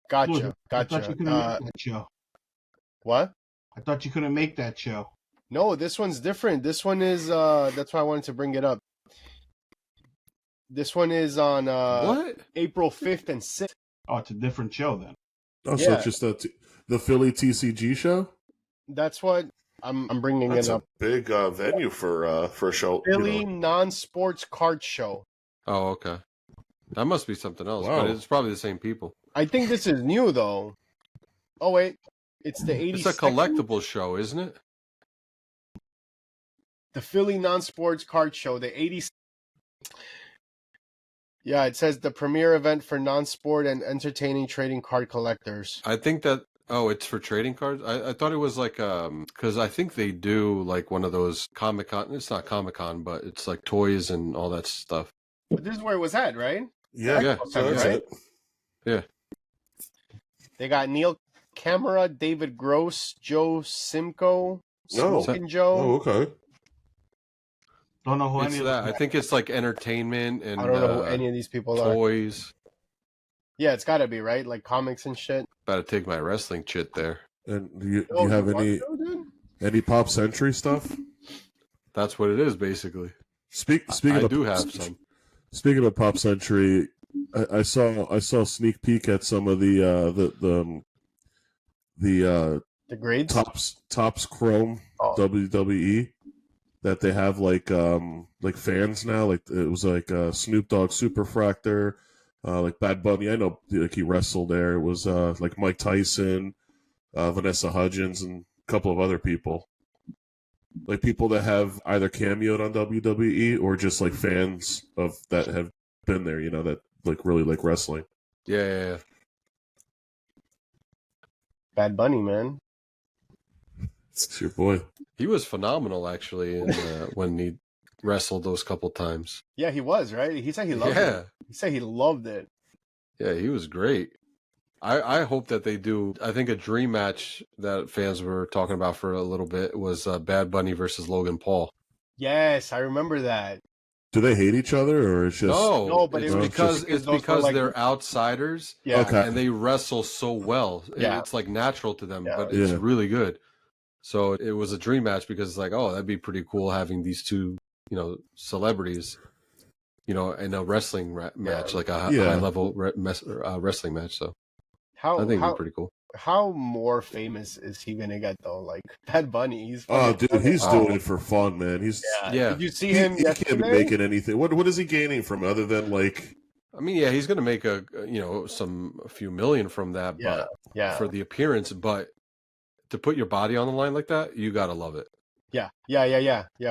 Gotcha. I thought you couldn't make that show. What? I thought you couldn't make that show. No, this one's different. This one is that's why I wanted to bring it up. This one is on what? April 5th and 6th. Oh, it's a different show then. Oh, so it's just the Philly TCG show? That's what I'm bringing That's it up. a big venue for a show. Philly non-sports card show. Oh, okay. That must be something else, Wow. but it's probably the same people. I think this is new though. Oh wait, it's the 82nd. It's a collectible show, isn't it? The Philly non-sports card show, the 80. Yeah, it says the premier event for non-sport and entertaining trading card collectors. I think that. Oh, it's for trading cards. I thought it was like because I think they do like one of those Comic-Con. It's not Comic-Con, but it's like toys and all that stuff. But this is where it was at, right? Yeah. So that's Right? it. Yeah. They got Neil Camera, David Gross, Joe Simcoe, No. Smokin' Joe. Oh, okay. Don't know who It's any of that. them I think it's like entertainment and I don't know who any of these people are. toys. Yeah, it's got to be, right? Like comics and shit. About to take my wrestling chit there. And do you have any Pop Century stuff? That's what it is, basically. Speaking I of do have some. Speaking of Pop Century, I saw a sneak peek at some of the grades. Tops Chrome WWE that they have like fans now. Like it was like Snoop Dogg Superfractor, like Bad Bunny. I know like he wrestled there. It was like Mike Tyson, Vanessa Hudgens, and a couple of other people. Like people that have either cameoed on WWE or just like fans of that have been there, that like really like wrestling. Yeah. Bad Bunny, man. It's your boy. He was phenomenal, actually, when he wrestled those couple times. Yeah, he was, right? He said he loved it. He said he loved it. Yeah, he was great. I hope that they do. I think a dream match that fans were talking about for a little bit was Bad Bunny versus Logan Paul. Yes, I remember that. Do they hate each other, or it's just no? But it's because they're outsiders. Yeah, okay. And they wrestle so well. Yeah. It's like natural to them, Yeah. but it's really good. So it was a dream match because it's like, oh, that'd be pretty cool having these two, celebrities, in a wrestling match, like a high level wrestling match. So I think it'd be pretty cool. How more famous is he gonna get though? Like Bad Bunny, he's he's doing it for fun, man. He's Did you see him? He can't be making anything. What is he gaining from other than like? I mean, yeah, he's gonna make a few million from that, but for the appearance, but to put your body on the line like that, you gotta love it. Yeah,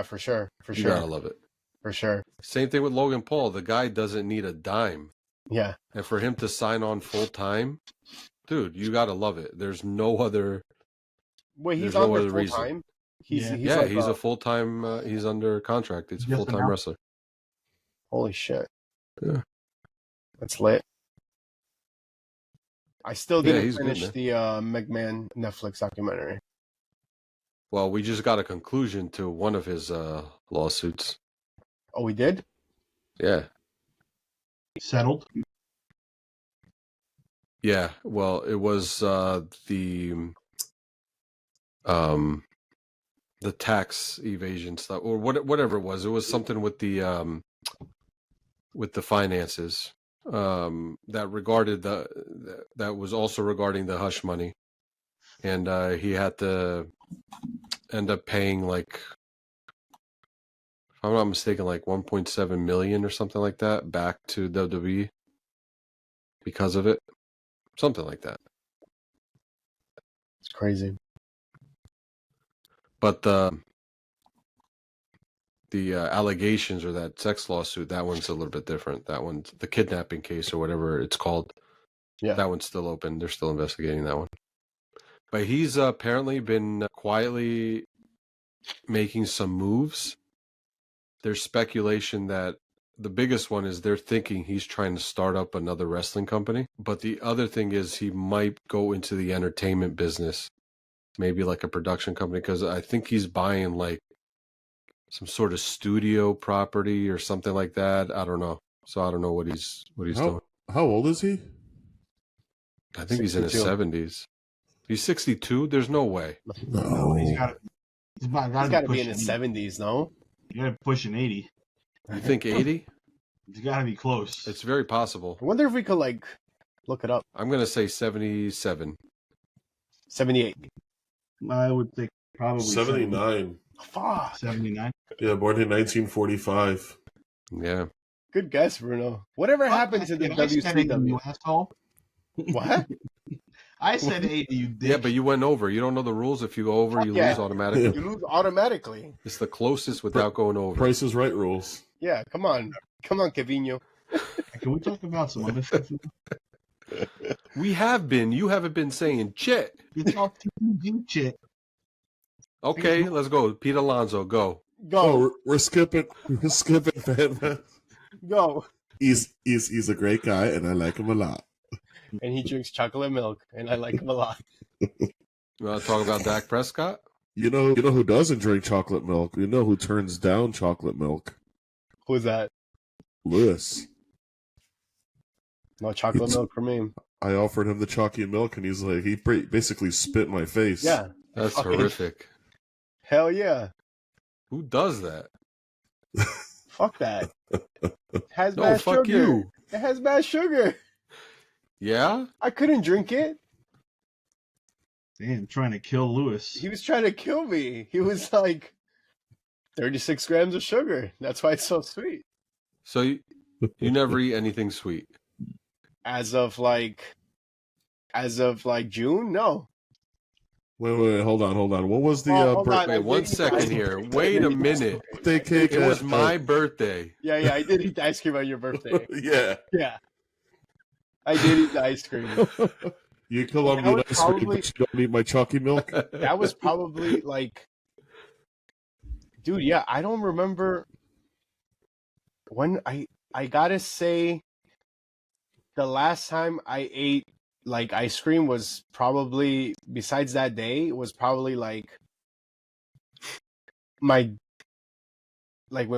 for sure. You gotta love it. For sure. Same thing with Logan Paul. The guy doesn't need a dime. Yeah. And for him to sign on full time, dude, you gotta love it. There's no other. Wait, he's on there full time. He's a full time. He's under contract. He's a full time wrestler. Holy shit! Yeah, that's lit. I still didn't finish good, the McMahon Netflix documentary. Well, we just got a conclusion to one of his lawsuits. Oh, we did? Yeah. Settled. Yeah. Well, it was the tax evasion stuff or whatever it was. It was something with the finances that regarded that was also regarding the hush money, and he had to end up paying like, if I'm not mistaken, like 1.7 million or something like that back to WWE because of it, something like that. It's crazy. But the allegations or that sex lawsuit, that one's a little bit different. That one's the kidnapping case or whatever it's called. Yeah. That one's still open. They're still investigating that one. But he's apparently been quietly making some moves. There's speculation that the biggest one is they're thinking he's trying to start up another wrestling company. But the other thing is he might go into the entertainment business, maybe like a production company, because I think he's buying like some sort of studio property or something like that. I don't know. So I don't know what he's doing. How old is he? I think he's in his 62. 70s. He's 62? There's no way. No. He's got He's got to be in his 70s, no? You got to push an 80. You think 80? He's got to be close. It's very possible. I wonder if we could, like, look it up. I'm going to say 77. 78. I would think probably 79. Fuck. 79. Yeah, born in 1945. Yeah. Good guess, Bruno. Whatever happened to the I said 80, WCW? you asshole. What? I said 80, you dick. Yeah, but you went over. You don't know the rules. If you go over, you Yeah. lose automatically. You lose automatically. It's the closest without going over. Price is Right rules. Yeah, come on. Come on, Kevino. Can we talk about some other stuff? We have been. You haven't been saying Chit. It's all you Chit. Okay, let's go. Pete Alonso, go. Go. Oh, we're skipping. We're skipping Fan. Go. He's a great guy, and I like him a lot. And he drinks chocolate milk, and I like him a lot. You want to talk about Dak Prescott? You know who doesn't drink chocolate milk? You know who turns down chocolate milk? Who's that? Lewis. No chocolate milk for me. I offered him the chalky milk, and he's like, he basically spit in my face. Yeah. That's Fucking- horrific. Hell yeah. Who does that? Fuck that. It has No, bad fuck sugar. you. It has bad sugar. Yeah? I couldn't drink it. Damn, trying to kill Lewis. He was trying to kill me. He was like 36 grams of sugar. That's why it's so sweet. So you never eat anything sweet? As of like June? No. Wait, hold on. What was the Oh, hold on. Wait, 1 second here. Wait a minute. birthday cake? It was my birthday. Yeah, I did eat the ice cream on your birthday. Yeah. Yeah. I did eat the ice cream. You kill That me was ice cream, probably- but you don't eat my chalky milk? That was probably like, dude, yeah, I don't remember when I gotta say the last time I ate like ice cream was probably, besides that day, was probably like when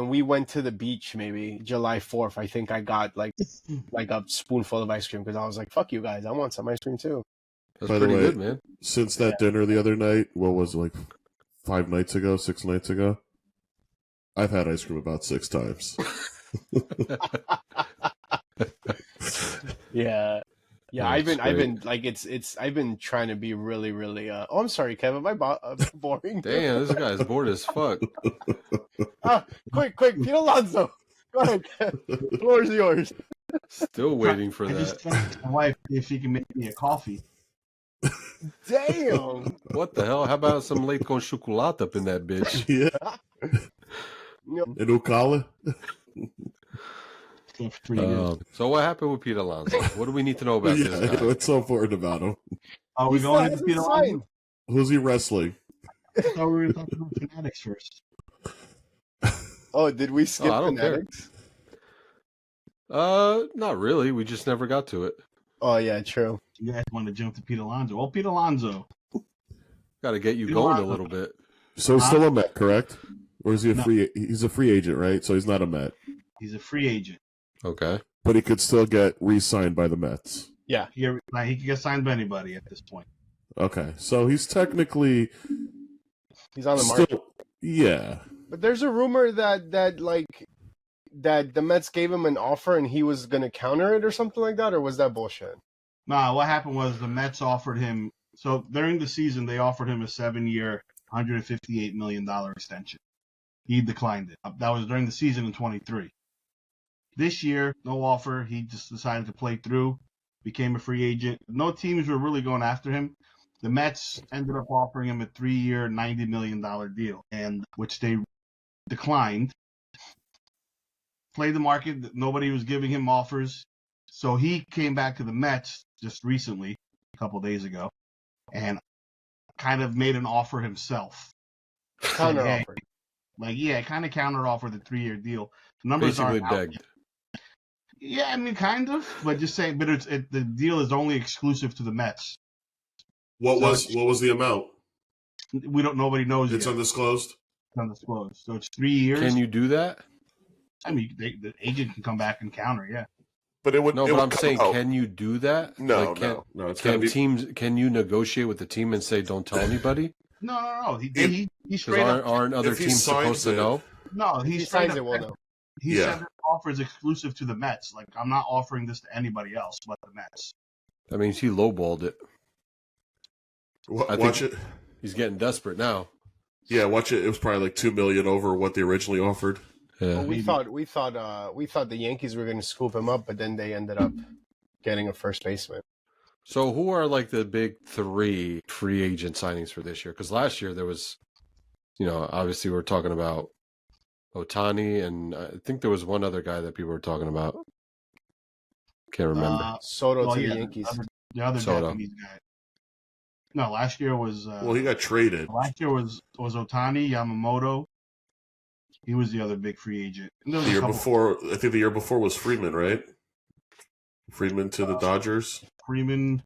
we went to the beach, maybe July 4th. I think I got like a spoonful of ice cream because I was like, fuck you guys, I want some ice cream too. That's By the pretty way, good, man. Since that dinner the other night, what was it, like 6 nights ago? I've had ice cream about 6 times. Yeah. Yeah, I've That's been like I've been trying to be really, really. Oh, I'm sorry, Kevin. Am I boring? Damn, this guy's bored as fuck. Quick, Pete Alonso. Go ahead. The floor is yours. Still waiting for I just that. asked my wife if she can make me a coffee. Damn. What the hell? How about some leite con chocolate up in that bitch? Yeah. No, And Ukala? That's pretty good. So what happened with Pete Alonso? What do we need to know about Yeah, this guy? what's so important about him? Are we he's going not- into he's Peter fine. Alonso? Who's he wrestling? I thought we were going to talk about Fanatics first. Oh, did we skip I don't care. Fanatics? Not really. We just never got to it. Oh yeah, true. You guys want to jump to Pete Alonso? Well, Pete Alonso. Got to get you Pete going a Alonso. little bit. So he's still a Met, correct? Or is he a No. free? He's a free agent, right? So he's not a Met, He's a free agent. Okay. but he could still get re-signed by the Mets. Yeah. He can get signed by anybody at this point. Okay, so he's technically He's on the still, market. yeah. But there's a rumor that the Mets gave him an offer and he was going to counter it or something like that, or was that bullshit? Nah, what happened was the Mets offered him. So during the season, they offered him a 7-year, $158 million extension. He declined it. That was during the season in 23. This year, no offer. He just decided to play through, became a free agent. No teams were really going after him. The Mets ended up offering him a 3-year, $90 million deal, and which they declined. Played the market. Nobody was giving him offers. So he came back to the Mets just recently, a couple of days ago, and kind of made an offer himself. Counter Hey, offer. Kind of counter offer the 3-year deal. The numbers Basically aren't out begged. yet. Yeah, I mean, kind of, but just saying. But the deal is only exclusive to the Mets. What So was the amount? Nobody knows It's yet. undisclosed. It's undisclosed. So it's 3 years. Can you do that? I mean, the agent can come back and counter. Yeah. But it would. No, it but would I'm come saying, out. can you do that? No, Like, can, no. It's gotta Can be. teams? Can you negotiate with the team and say, "Don't tell anybody"? No. He Because straight up. aren't other if he teams supposed signs to it- know? No, If he he straight signs up. it, we'll know. He Yeah. said the offer is exclusive to the Mets. Like, I'm not offering this to anybody else but the Mets. That means he lowballed it. I Watch think- it. He's getting desperate now. Yeah, watch it. It was probably like $2 million over what they originally offered. Yeah. Well, we Maybe. thought the Yankees were going to scoop him up, but then they ended up getting a first baseman. So who are like the big 3 free agent signings for this year? Because last year there was, obviously we're talking about Ohtani, and I think there was one other guy that people were talking about. Can't remember. Soto Well, to yeah, the Yankees. The other Soto. Japanese guy. No, last year was. Well, he got traded. Last year was Ohtani, Yamamoto. He was the other big free agent. And there was The a year couple- before, I think the year before was Freeman, right? Freeman to the Dodgers. Freeman,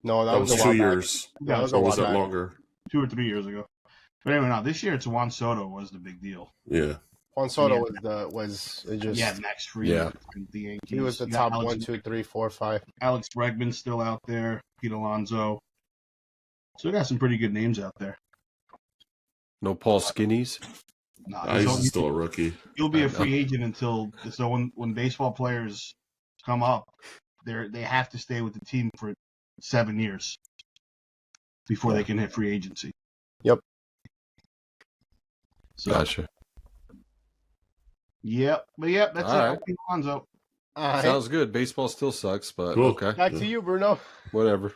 No, that That was was a 2 while back. years. That was a Or while was that back. longer? 2 or 3 years ago. But anyway, now this year it's Juan Soto was the big deal. Yeah. Juan Soto Yeah. was just Yeah, next free Yeah. agent from the Yankees. he was the You got top 1, 2, 3, 4, 5. Alex Bregman's still out there. Pete Alonso. So we got some pretty good names out there. No Paul Skinnies. Nah, He's still a rookie. he'll be I a know. free agent until so when baseball players come up, they have to stay with the team for 7 years before they can hit free agency. Yep. So Gotcha. yep, that's All it. right. Pete Alonso. Sounds good. Baseball still sucks, but Cool. okay, Back to you, Bruno. whatever.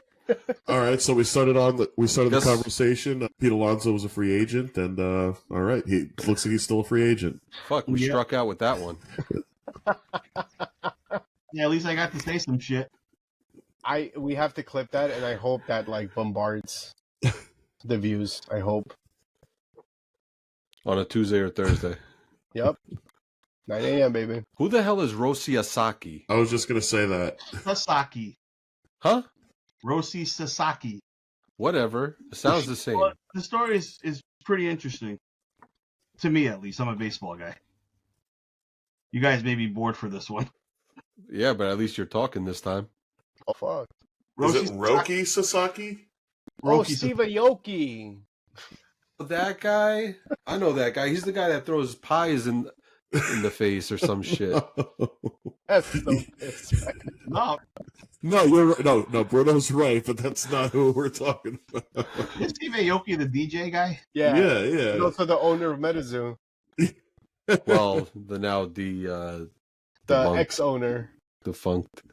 All right, so we started the Guess- conversation. Pete Alonso was a free agent, and all right, he looks like he's still a free agent. Fuck, we Yeah. struck out with that one. Yeah, at least I got to say some shit. We have to clip that, and I hope that bombards the views. I hope. On a Tuesday or Thursday. Yep. 9 a.m. baby. Who the hell is Roki Sasaki? I was just gonna say that. Sasaki. Huh? Roki Sasaki. Whatever. It sounds the same. Well, the story is pretty interesting. To me, at least. I'm a baseball guy. You guys may be bored for this one. Yeah, but at least you're talking this time. Oh fuck. Is it Sasaki- Roki Sasaki? Oh, Roki Steve Aoki. That guy? I know that guy. He's the guy that throws pies in the face or some shit. That's so pissed. No, No, you're right. No, Bruno's right, but that's not who we're talking about. is Steve Aoki the DJ guy? Yeah. Yeah. And also the owner of MetaZoo, Well, the the Debunked. ex-owner. defunct.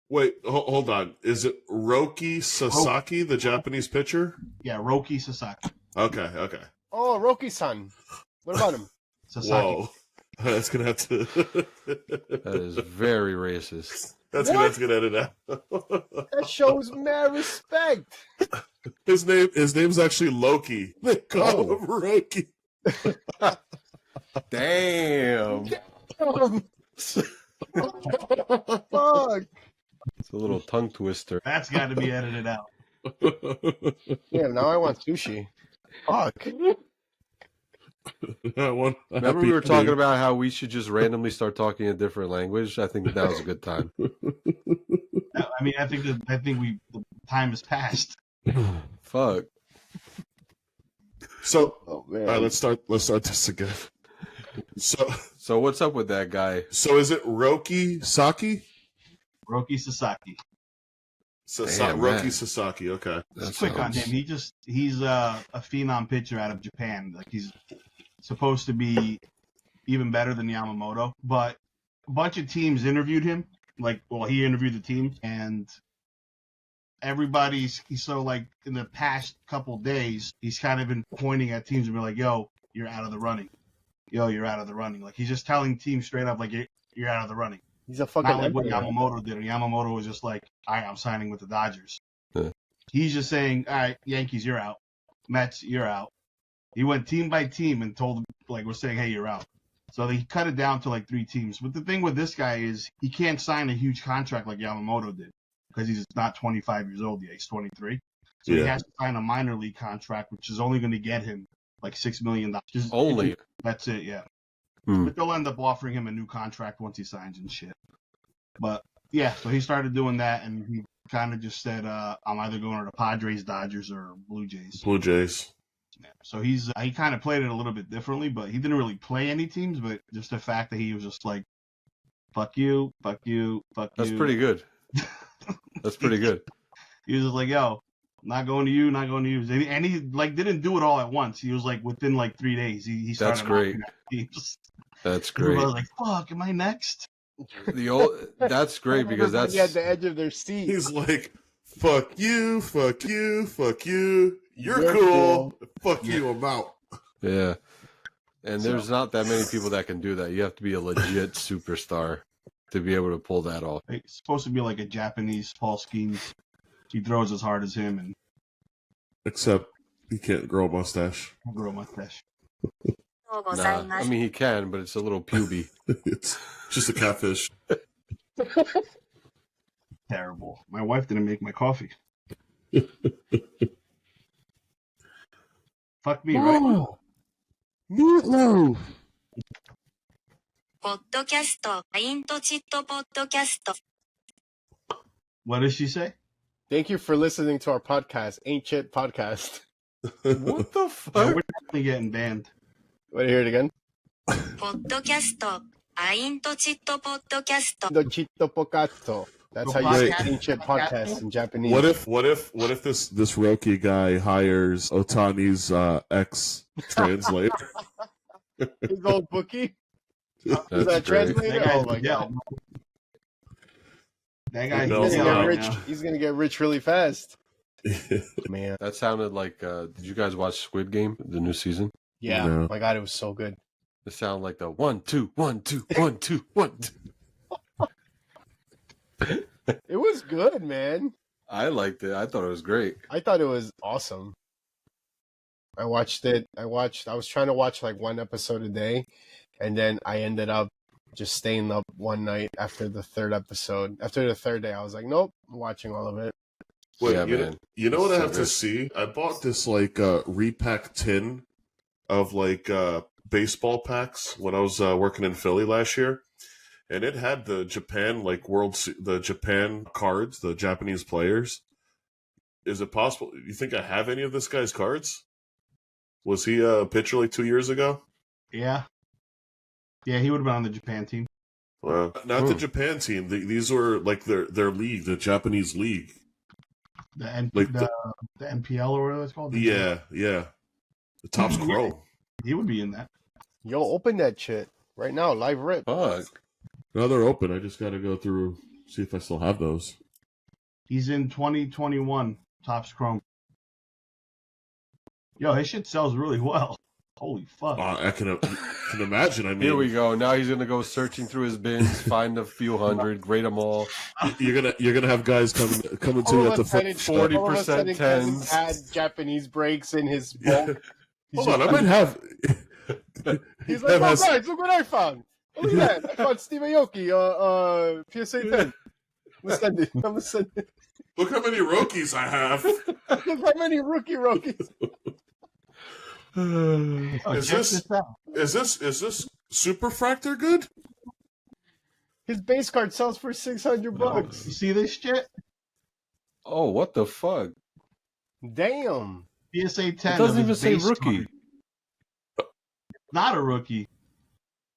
Wait, hold on. Is it Roki Sasaki, the Japanese pitcher? Yeah, Roki Sasaki. Okay. Oh, Roki-san. What about him? Sasaki. Whoa. That's gonna have to. That is very racist. That's gonna have to get edited out. That shows mad respect. His name's actually Loki. They call him Roki. Damn. Fuck. It's a little tongue twister. That's got to be edited out. Yeah, now I want sushi. Fuck. Remember we were talking about how we should just randomly start talking a different language? I think that was a good time. I mean, I think the time has passed. Fuck. So, Oh man. all right, let's start this again. So what's up with that guy? So is it Roki Sasaki? Roki Sasaki. Damn, Roki man. Sasaki. Okay. Just quick on him. He's a phenom pitcher out of Japan. Like he's supposed to be even better than Yamamoto, but a bunch of teams interviewed him. He interviewed the team, and he's so like in the past couple days, he's kind of been pointing at teams and be like, "Yo, you're out of the running. Yo, you're out of the running." Like he's just telling teams straight up, like, "You're out of the running." He's a fucking Not like what emperor. Yamamoto did. And Yamamoto was just like, "All right, I'm signing with the Dodgers." Yeah. He's just saying, "All right, Yankees, you're out. Mets, you're out." He went team by team and told them, like, we're saying, "Hey, you're out." So they cut it down to like 3 teams. But the thing with this guy is he can't sign a huge contract like Yamamoto did because he's not 25 years old yet. He's 23. So he has to sign a minor league contract, which is only going to get him like $6 million. Only. That's it, yeah. Hmm. But they'll end up offering him a new contract once he signs and shit. But yeah, so he started doing that, and he kind of just said, "I'm either going to the Padres, Dodgers, or Blue Jays." Blue Jays. Yeah. So he kind of played it a little bit differently, but he didn't really play any teams. But just the fact that he was just like, "Fuck you, fuck you, fuck you." That's pretty good. That's pretty good. He was just like, "Yo, not going to you, not going to you," and he like didn't do it all at once. He was like within like 3 days. He started. That's great. That's great. I was like, "Fuck, am I next?" That's great because Everybody at the edge of their seat. He's like, fuck you, fuck you, fuck you. You're You're cool. cool. Fuck you, I'm out. Yeah. And there's not that many people that can do that. You have to be a legit superstar to be able to pull that off. It's supposed to be like a Japanese Paul Skeens. He throws as hard as him and Except he can't grow a mustache. grow a mustache. Nah, I mean, he can, but it's a little puby. It's just a catfish. Terrible. My wife didn't make my coffee. Fuck me, right? Meatloaf. ポッドキャスト、アイントチットポッドキャスト。 What does she say? Thank you for listening to our podcast, Ain't Chit Podcast. What the Yeah, fuck? we're definitely getting banned. Want to hear it again? ポッドキャスト、アイントチットポッドキャスト。 The Chito Pocato. That's how you say Ain't Chit Podcast in Japanese. What if this Roki guy hires Otani's ex translator? His old bookie? Is That's that great. translator? That Oh guy's my god. That guy, No, He's he's gonna no, get out rich. now. He's gonna get rich really fast. Man. That sounded like, did you guys watch Squid Game, the new season? Yeah. No. My god, it was so good. It sounded like the 1, 2, 1, 2, 1, 2, 1, 2. It was good, man. I liked it. I thought it was great. I thought it was awesome. I watched it. I was trying to watch like one episode a day, and then I ended up just staying up one night after the third episode. After the third day, I was like, nope, I'm watching all of it. Wait, Yeah, you, man. you know what I So have to good. see? I bought this like repack tin of like baseball packs when I was working in Philly last year, and it had the Japan like the Japan cards, the Japanese players. Is it possible? You think I have any of this guy's cards? Was he a pitcher like 2 years ago? Yeah. Yeah, he would have been on the Japan team. Well, not the Japan team. These were like their league, the Japanese league. The Like the NPL or whatever it's called. Yeah. The top's chrome. He would be in that. Yo, open that shit right now, live rip. Fuck. Now they're open. I just got to go through, see if I still have those. He's in 2021 Topps Chrome. Yo, his shit sells really well. Holy fuck. I can imagine. I mean, Here we go. Now he's gonna go searching through his bins, find a few hundred, grade them all. you're gonna have guys coming to All you of at the a sudden, 40% all of a sudden, Kevin tens. had Japanese breaks in his bulk. Hold on, I might have. He's like, oh guys, look what I found. Look at that. I found Steve Aoki, PSA 10. I'm gonna send it. Look how many Rokis I have. Look how many rookie Rockies. Oh, Is check this- this out. Is this Superfractor good? His base card sells for $600. You see this shit? Oh, what the fuck? Damn. PSA 10. It doesn't of even his say base rookie. card. Not a rookie.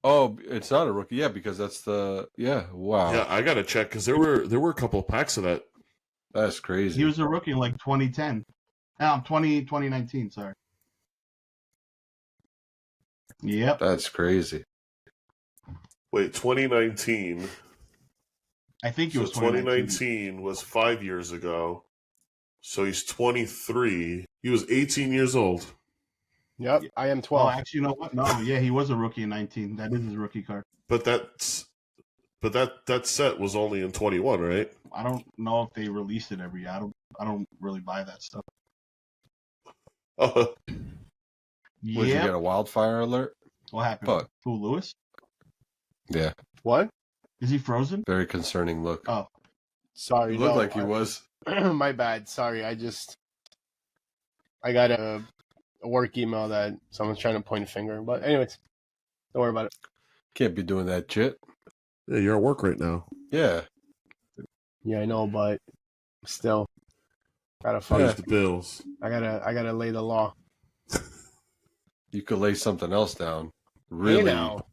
Oh, it's not a rookie. Yeah, because that's the Wow, Yeah, I gotta check because there were a couple packs of that. that's crazy. He was a rookie in like 2010. 2019, sorry. Yep. That's crazy. Wait, 2019. I think it So was 2019. 2019 was 5 years ago. So he's 23. He was 18 years old. Yep, I am Oh, 12. actually, you know what? No, yeah, he was a rookie in 19. That is his rookie card. But that set was only in 21, right? I don't know if they released it every year. I don't really buy that stuff. Would you Yeah. get a wildfire alert? What happened? Fuck. Who, Lewis? Yeah, What? Is he frozen? very concerning look. Oh, Sorry. It looked no, like he was. My bad. Sorry. I got a work email that someone's trying to point a finger. But anyways, don't worry about it. Can't be doing that shit. Yeah, you're at work right now. Yeah. Yeah, I know, but still, gotta Pays fuck. the bills. I gotta lay the law. You could lay something else down. Hey Really, now.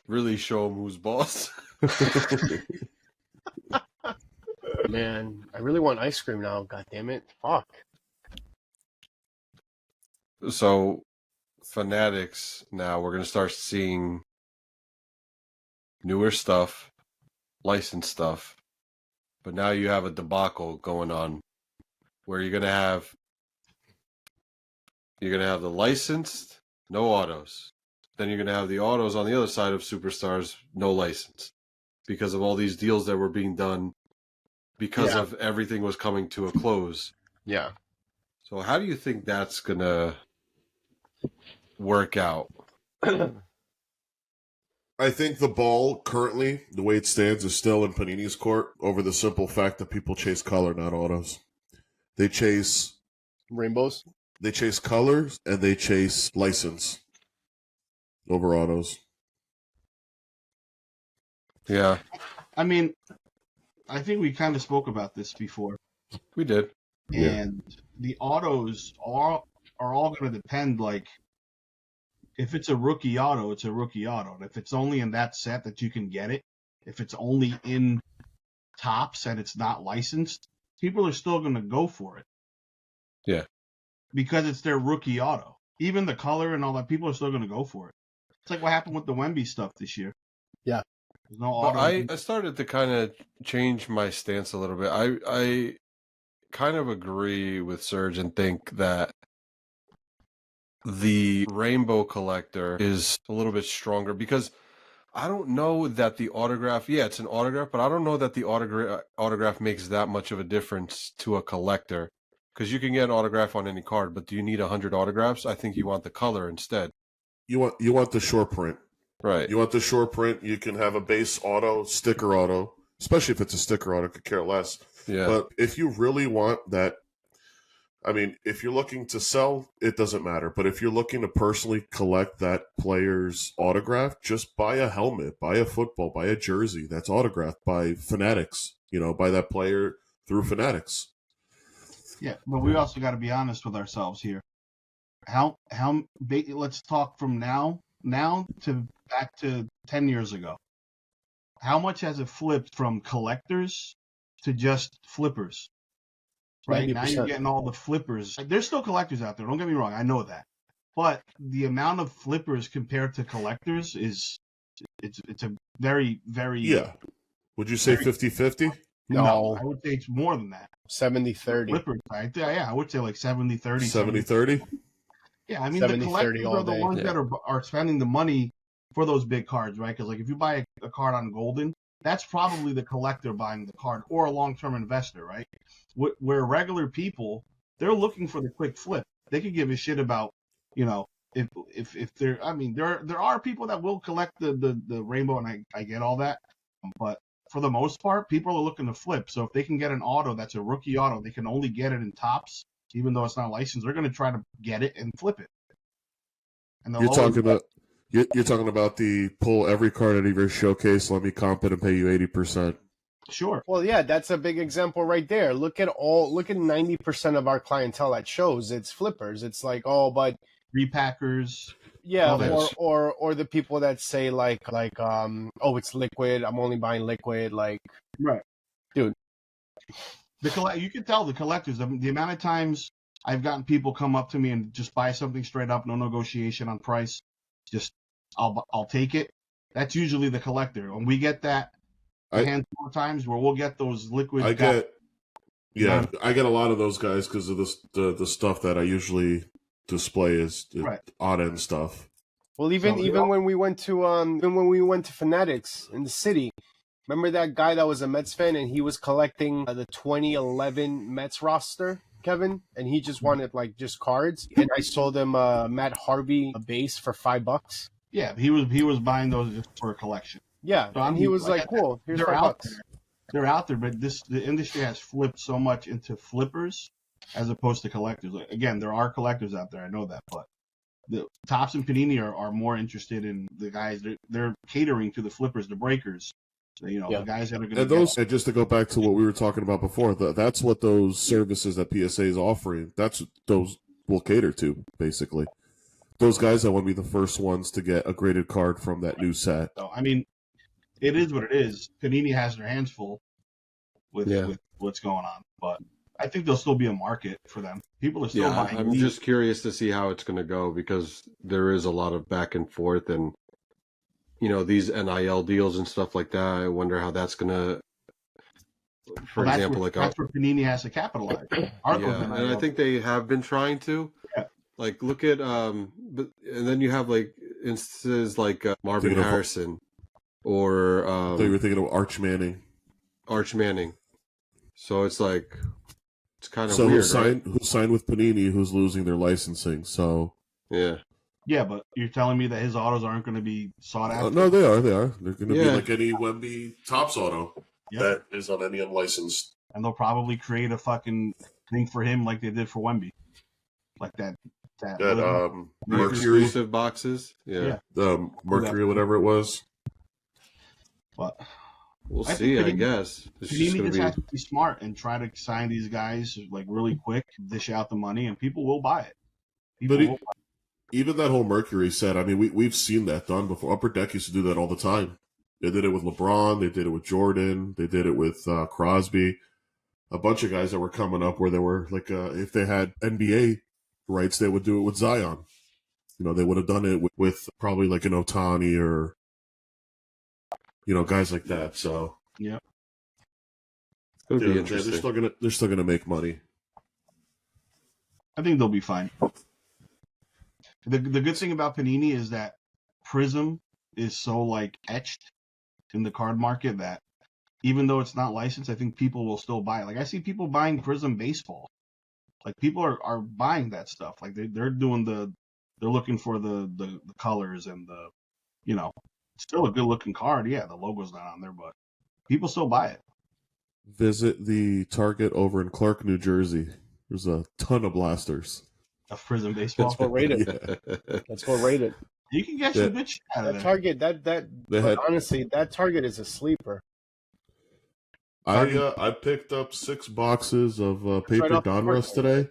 really show him who's boss. Man, I really want ice cream now. God damn it. Fuck. So, Fanatics, now we're going to start seeing newer stuff, licensed stuff. But now you have a debacle going on where you're going to have the licensed, no autos. Then you're going to have the autos on the other side of Superstars, no license. Because of all these deals that were being done, because of everything was coming to a close. Yeah. So how do you think that's going to work out? I think the ball currently, the way it stands, is still in Panini's court over the simple fact that people chase color, not autos. They chase Rainbows? colors and they chase license over autos. Yeah, I mean, I think we kind of spoke about this before. we did. Yeah. And the autos are all going to depend, like, if it's a rookie auto, it's a rookie auto. And if it's only in that set that you can get it, if it's only in tops and it's not licensed, people are still going to go for it. Yeah. Because it's their rookie auto. Even the color and all that, people are still going to go for it. It's like what happened with the Wemby stuff this year. Yeah. There's no But auto. I started to kind of change my stance a little bit. I kind of agree with Serge and think that the Rainbow Collector is a little bit stronger because I don't know that the autograph, it's an autograph, but I don't know that the autograph makes that much of a difference to a collector because you can get an autograph on any card, but do you need 100 autographs? I think you want the color instead. You want the short print. Right. You want the short print. You can have a base auto, sticker auto, especially if it's a sticker auto, could care less. Yeah. But if you really want that, I mean, if you're looking to sell, it doesn't matter. But if you're looking to personally collect that player's autograph, just buy a helmet, buy a football, buy a jersey that's autographed by Fanatics. Buy that player through Fanatics. Yeah, but we also got to be honest with ourselves here. Let's talk from now to back to 10 years ago. How much has it flipped from collectors to just flippers? Right 90%. now you're getting all the flippers. There's still collectors out there. Don't get me wrong. I know that. But the amount of flippers compared to collectors is it's a very, very... Yeah. Would you say 50-50? No. I would say it's more than that. 70-30. Flippers, I would say like 70-30. 70-30? Yeah, I mean, the 70-30 collectors all are the day. ones that are spending the money for those big cards, right? Because, like, if you buy a card on Golden, that's probably the collector buying the card or a long-term investor, right? Where regular people, they're looking for the quick flip. They could give a shit about, if they're, I mean, there are people that will collect the rainbow, and I get all that, but for the most part, people are looking to flip. So if they can get an auto that's a rookie auto, they can only get it in tops, even though it's not licensed. They're going to try to get it and flip it. And the You're lower- talking about you're talking about the pull every card out of your showcase, let me comp it and pay you 80%. Sure. Well, yeah, that's a big example right there. Look at 90% of our clientele at shows. It's flippers. It's like, oh, but Repackers. yeah, All that or the people that say like oh, it's liquid. I'm only buying liquid. Like, Right. dude. You can tell the collectors, the amount of times I've gotten people come up to me and just buy something straight up, no negotiation on price. Just, I'll take it. That's usually the collector. When we get that a handful of times where we'll get those liquid. I get a lot of those guys because of the stuff that I usually display is odd end stuff. Well, even when we went to Fanatics in the city, remember that guy that was a Mets fan and he was collecting the 2011 Mets roster, Kevin, and he just wanted like just cards, and I sold him Matt Harvey a base for $5. Yeah, he was buying those just for a collection. Yeah, So, and he was like, "Cool, here's $5." They're out there, but the industry has flipped so much into flippers as opposed to collectors. Like, again, there are collectors out there, I know that, but the Topps and Panini are more interested in the guys. They're catering to the flippers, the breakers. So, the guys that are going to. And just to go back to what we were talking about before, that's what those services that PSA is offering. That's what those will cater to, basically. Those guys that want to be the first ones to get a graded card from that new set. So, I mean, it is what it is. Panini has their hands full with what's going on, but I think there'll still be a market for them. People are still buying. I'm just curious to see how it's going to go because there is a lot of back and forth, and these NIL deals and stuff like that. I wonder how that's going to. For example, that's where Panini has to capitalize. And I think they have been trying to. Yeah. Like, look at and then you have like instances like Marvin Harrison, or I thought you were thinking of Arch Manning. So it's like it's kind of weird. Who signed with Panini? Who's losing their licensing? So yeah, but you're telling me that his autos aren't going to be sought after? No, they are. They're going to be like any Wemby Topps auto that is on any unlicensed. And they'll probably create a fucking thing for him like they did for Wemby, like that Mercury exclusive boxes. Yeah. The Mercury, whatever it was. But we'll see. I guess Panini just has to be smart and try to sign these guys like really quick, dish out the money, and people will buy it. Even that whole Mercury set, I mean, we've seen that done before. Upper Deck used to do that all the time. They did it with LeBron. They did it with Jordan. They did it with Crosby. A bunch of guys that were coming up where they were like, if they had NBA rights, they would do it with Zion. They would have done it with probably like an Ohtani or, guys like that. So yeah, it'll be interesting. They're still gonna make money. I think they'll be fine. The good thing about Panini is that Prism is so like etched in the card market that even though it's not licensed, I think people will still buy it. Like I see people buying Prism baseball. Like people are buying that stuff. Like they're doing they're looking for the colors and it's still a good looking card. Yeah, the logo's not on there, but people still buy it. Visit the Target over in Clark, New Jersey. There's a ton of blasters. Of Prism baseball. Let's go rate it. Yeah. Let's go rate it. You can get some good shit out of that there. Target, honestly, that Target is a sleeper. I picked up 6 boxes of paper Donruss today,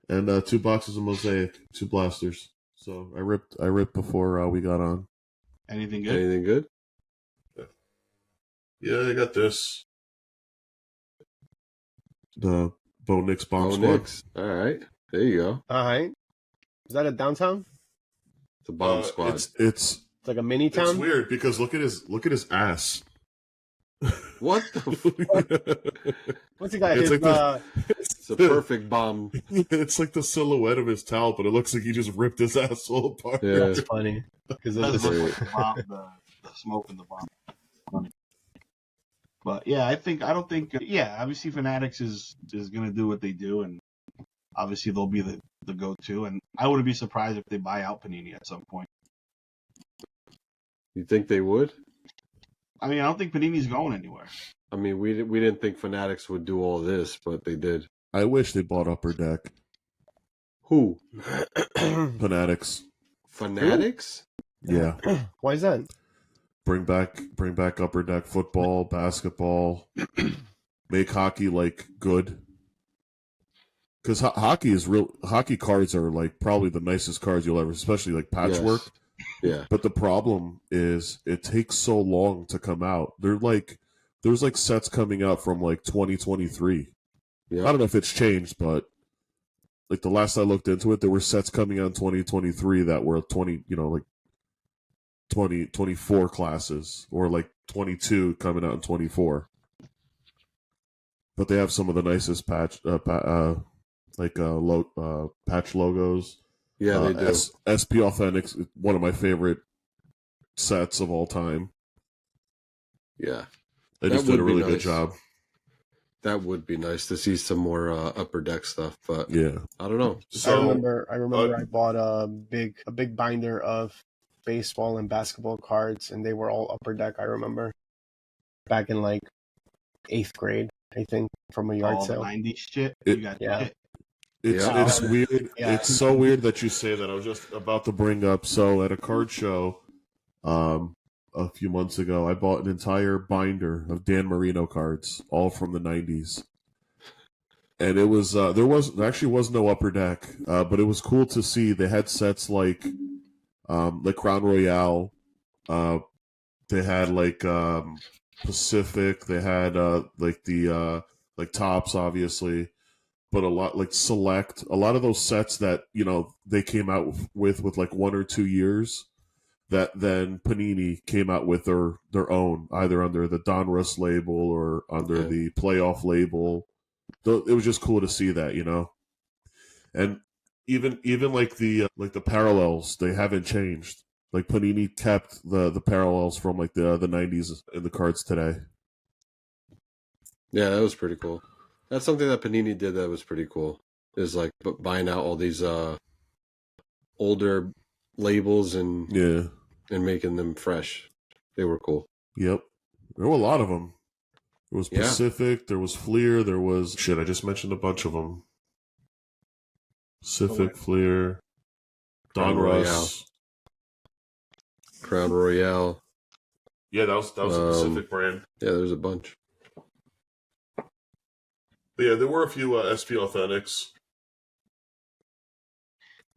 and 2 boxes of Mosaic, 2 blasters. So I ripped before we got on. Anything good? Anything good? Yeah, I got this. The Bo Nix Bomb Squad. Nix. All right, there you go. All right, is that a downtown? It's a bomb squad. It's like a mini town. It's weird because look at his ass. What the? What's the guy? It's a perfect bomb. It's like the silhouette of his towel, but it looks like he just ripped his asshole apart. Yeah. That's funny because the smoke in the bomb. Funny. But yeah, obviously Fanatics is going to do what they do, and obviously they'll be the go-to. And I wouldn't be surprised if they buy out Panini at some point. You think they would? I mean, I don't think Panini's going anywhere. I mean, we didn't think Fanatics would do all this, but they did. I wish they bought Upper Deck. Who? Fanatics. Fanatics? Yeah. Why is that? Bring back upper deck football, basketball, make hockey like good. Because hockey cards are like probably the nicest cards you'll ever, especially like patchwork. Yes. Yeah. But the problem is it takes so long to come out. There's like sets coming out from like 2023. Yeah. I don't know if it's changed, but like the last I looked into it, there were sets coming out in 2023 that were 24 classes, or like 22 coming out in 24. But they have some of the nicest patch logos. Yeah, they do. SP Authentics, one of my favorite sets of all time. Yeah. They That just did a would be really good nice. job. That would be nice to see some more upper deck stuff, but Yeah. I don't know. I remember I bought a big binder of baseball and basketball cards, and they were all upper deck. I remember back in like 8th grade, I think, from a yard All the sale. 90s shit. It- You got Yeah. shit. It's weird. Yeah. It's so weird that you say that. I was just about to bring up. So at a card show, a few months ago, I bought an entire binder of Dan Marino cards, all from the '90s. And it was there was no upper deck, but it was cool to see. They had sets like Crown Royale. They had like Pacific. They had like the like Tops, obviously. But a lot like Select, a lot of those sets that they came out with like 1 or 2 years, that then Panini came out with their own, either under the Donruss label or under the Playoff label. It was just cool to see that, and even like the parallels, they haven't changed. Like Panini kept the parallels from like the '90s in the cards today. Yeah, that was pretty cool. That's something that Panini did that was pretty cool. Is like buying out all these older labels and making them fresh. They were cool. Yep. There were a lot of them. There was Pacific, there was Fleer, there was... Shit, I just mentioned a bunch of them. Pacific, Fleer, Donruss. Crown Royale. Yeah, that was a Pacific brand. Yeah, there's a bunch. But yeah, there were a few SP Authentics.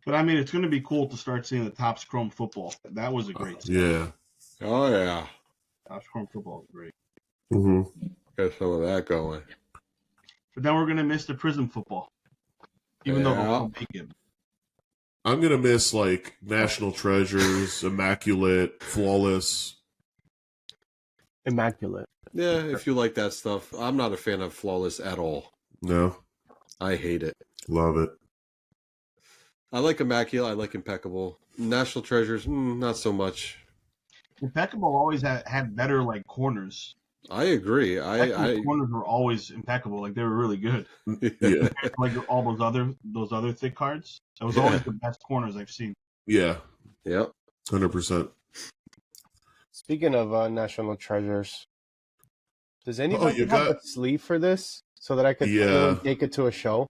But I mean, it's going to be cool to start seeing the Topps Chrome football. That was a great set. Yeah. Oh, yeah. Topps Chrome football was great. Mm-hmm. Got some of that going. But then we're going to miss the Prism football. Even though they'll make it. I'm going to miss, like, National Treasures, Immaculate, Flawless. Immaculate. Yeah, if you like that stuff. I'm not a fan of Flawless at all. No. I hate it. Love it. I like Immaculate. I like Impeccable. National Treasures, not so much. Impeccable always had better, like, corners. I agree. Corners were always impeccable. Like, they were really good. Yeah. Like all those other thick cards. That was always the best corners I've seen. Yeah. Yep. 100%. Speaking of National Treasures, does anybody have a sleeve for this so that I could take it to a show?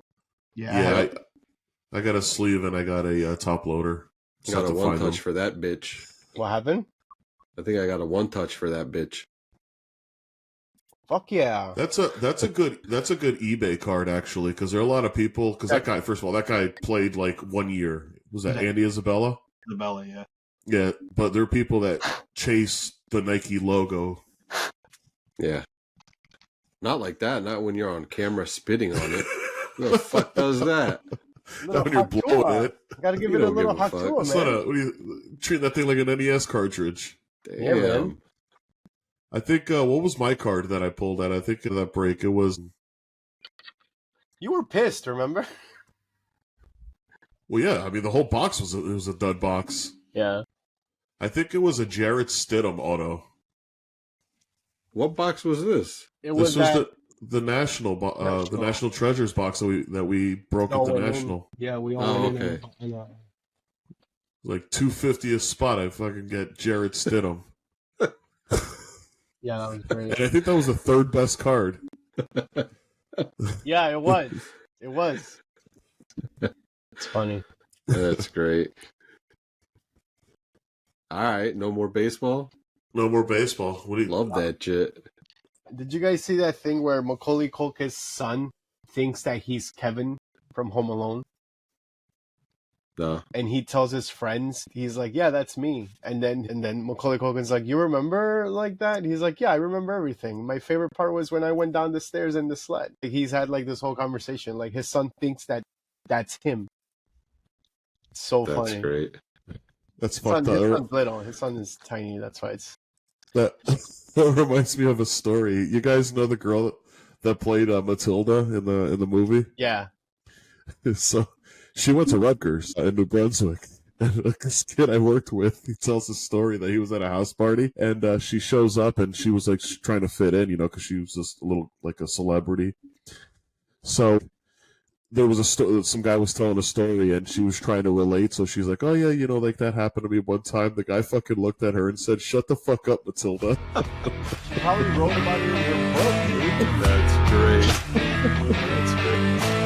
Yeah. I got a sleeve and I got a top loader. Got a one touch for that bitch. What happened? I think I got a one touch for that bitch. Fuck yeah. That's a good eBay card, actually, because there are a lot of people, because that guy played like 1 year. Was that Andy Isabella? Isabella, yeah. Yeah, but there are people that chase the Nike logo. Yeah. Not like that. Not when you're on camera spitting on it. Who the fuck does that? Not when you're blowing it. Gotta give it a little hot tool, man. What are you treating that thing like an NES cartridge? Damn. Yeah, man. I think, what was my card that I pulled at? I think of that break, it was... You were pissed, remember? Well, yeah, I mean, the whole box was a dud box. Yeah. I think it was a Jarrett Stidham auto. What box was this? This was the National the National Treasures box that we broke at the National. Yeah, we all okay. Like 250th spot, I fucking get Jarrett Stidham. Yeah, that was great. And I think that was the third best card. Yeah, it was. It was. It's funny. That's great. All right, no more baseball. No more baseball. What do you Love that shit. Did you guys see that thing where Macaulay Culkin's son thinks that he's Kevin from Home Alone? No. And he tells his friends, he's like, yeah, that's me. And then Macaulay Culkin's like, you remember like that? And he's like, yeah, I remember everything. My favorite part was when I went down the stairs in the sled. Like, he's had like this whole conversation. Like his son thinks that that's him. It's so That's funny. great. That's His son, fucked his up. son's little. His son is tiny. That's why it's... That reminds me of a story. You guys know the girl that played Matilda in the movie? Yeah. So she went to Rutgers in New Brunswick. And this kid I worked with, he tells a story that he was at a house party, and she shows up, and she was like trying to fit in, because she was just a little like a celebrity. So there was some guy was telling a story, and she was trying to relate. So she's like, "Oh yeah, like that happened to me one time." The guy fucking looked at her and said, "Shut the fuck up, Matilda." She probably wrote about it in her book, dude. That's great. That's great.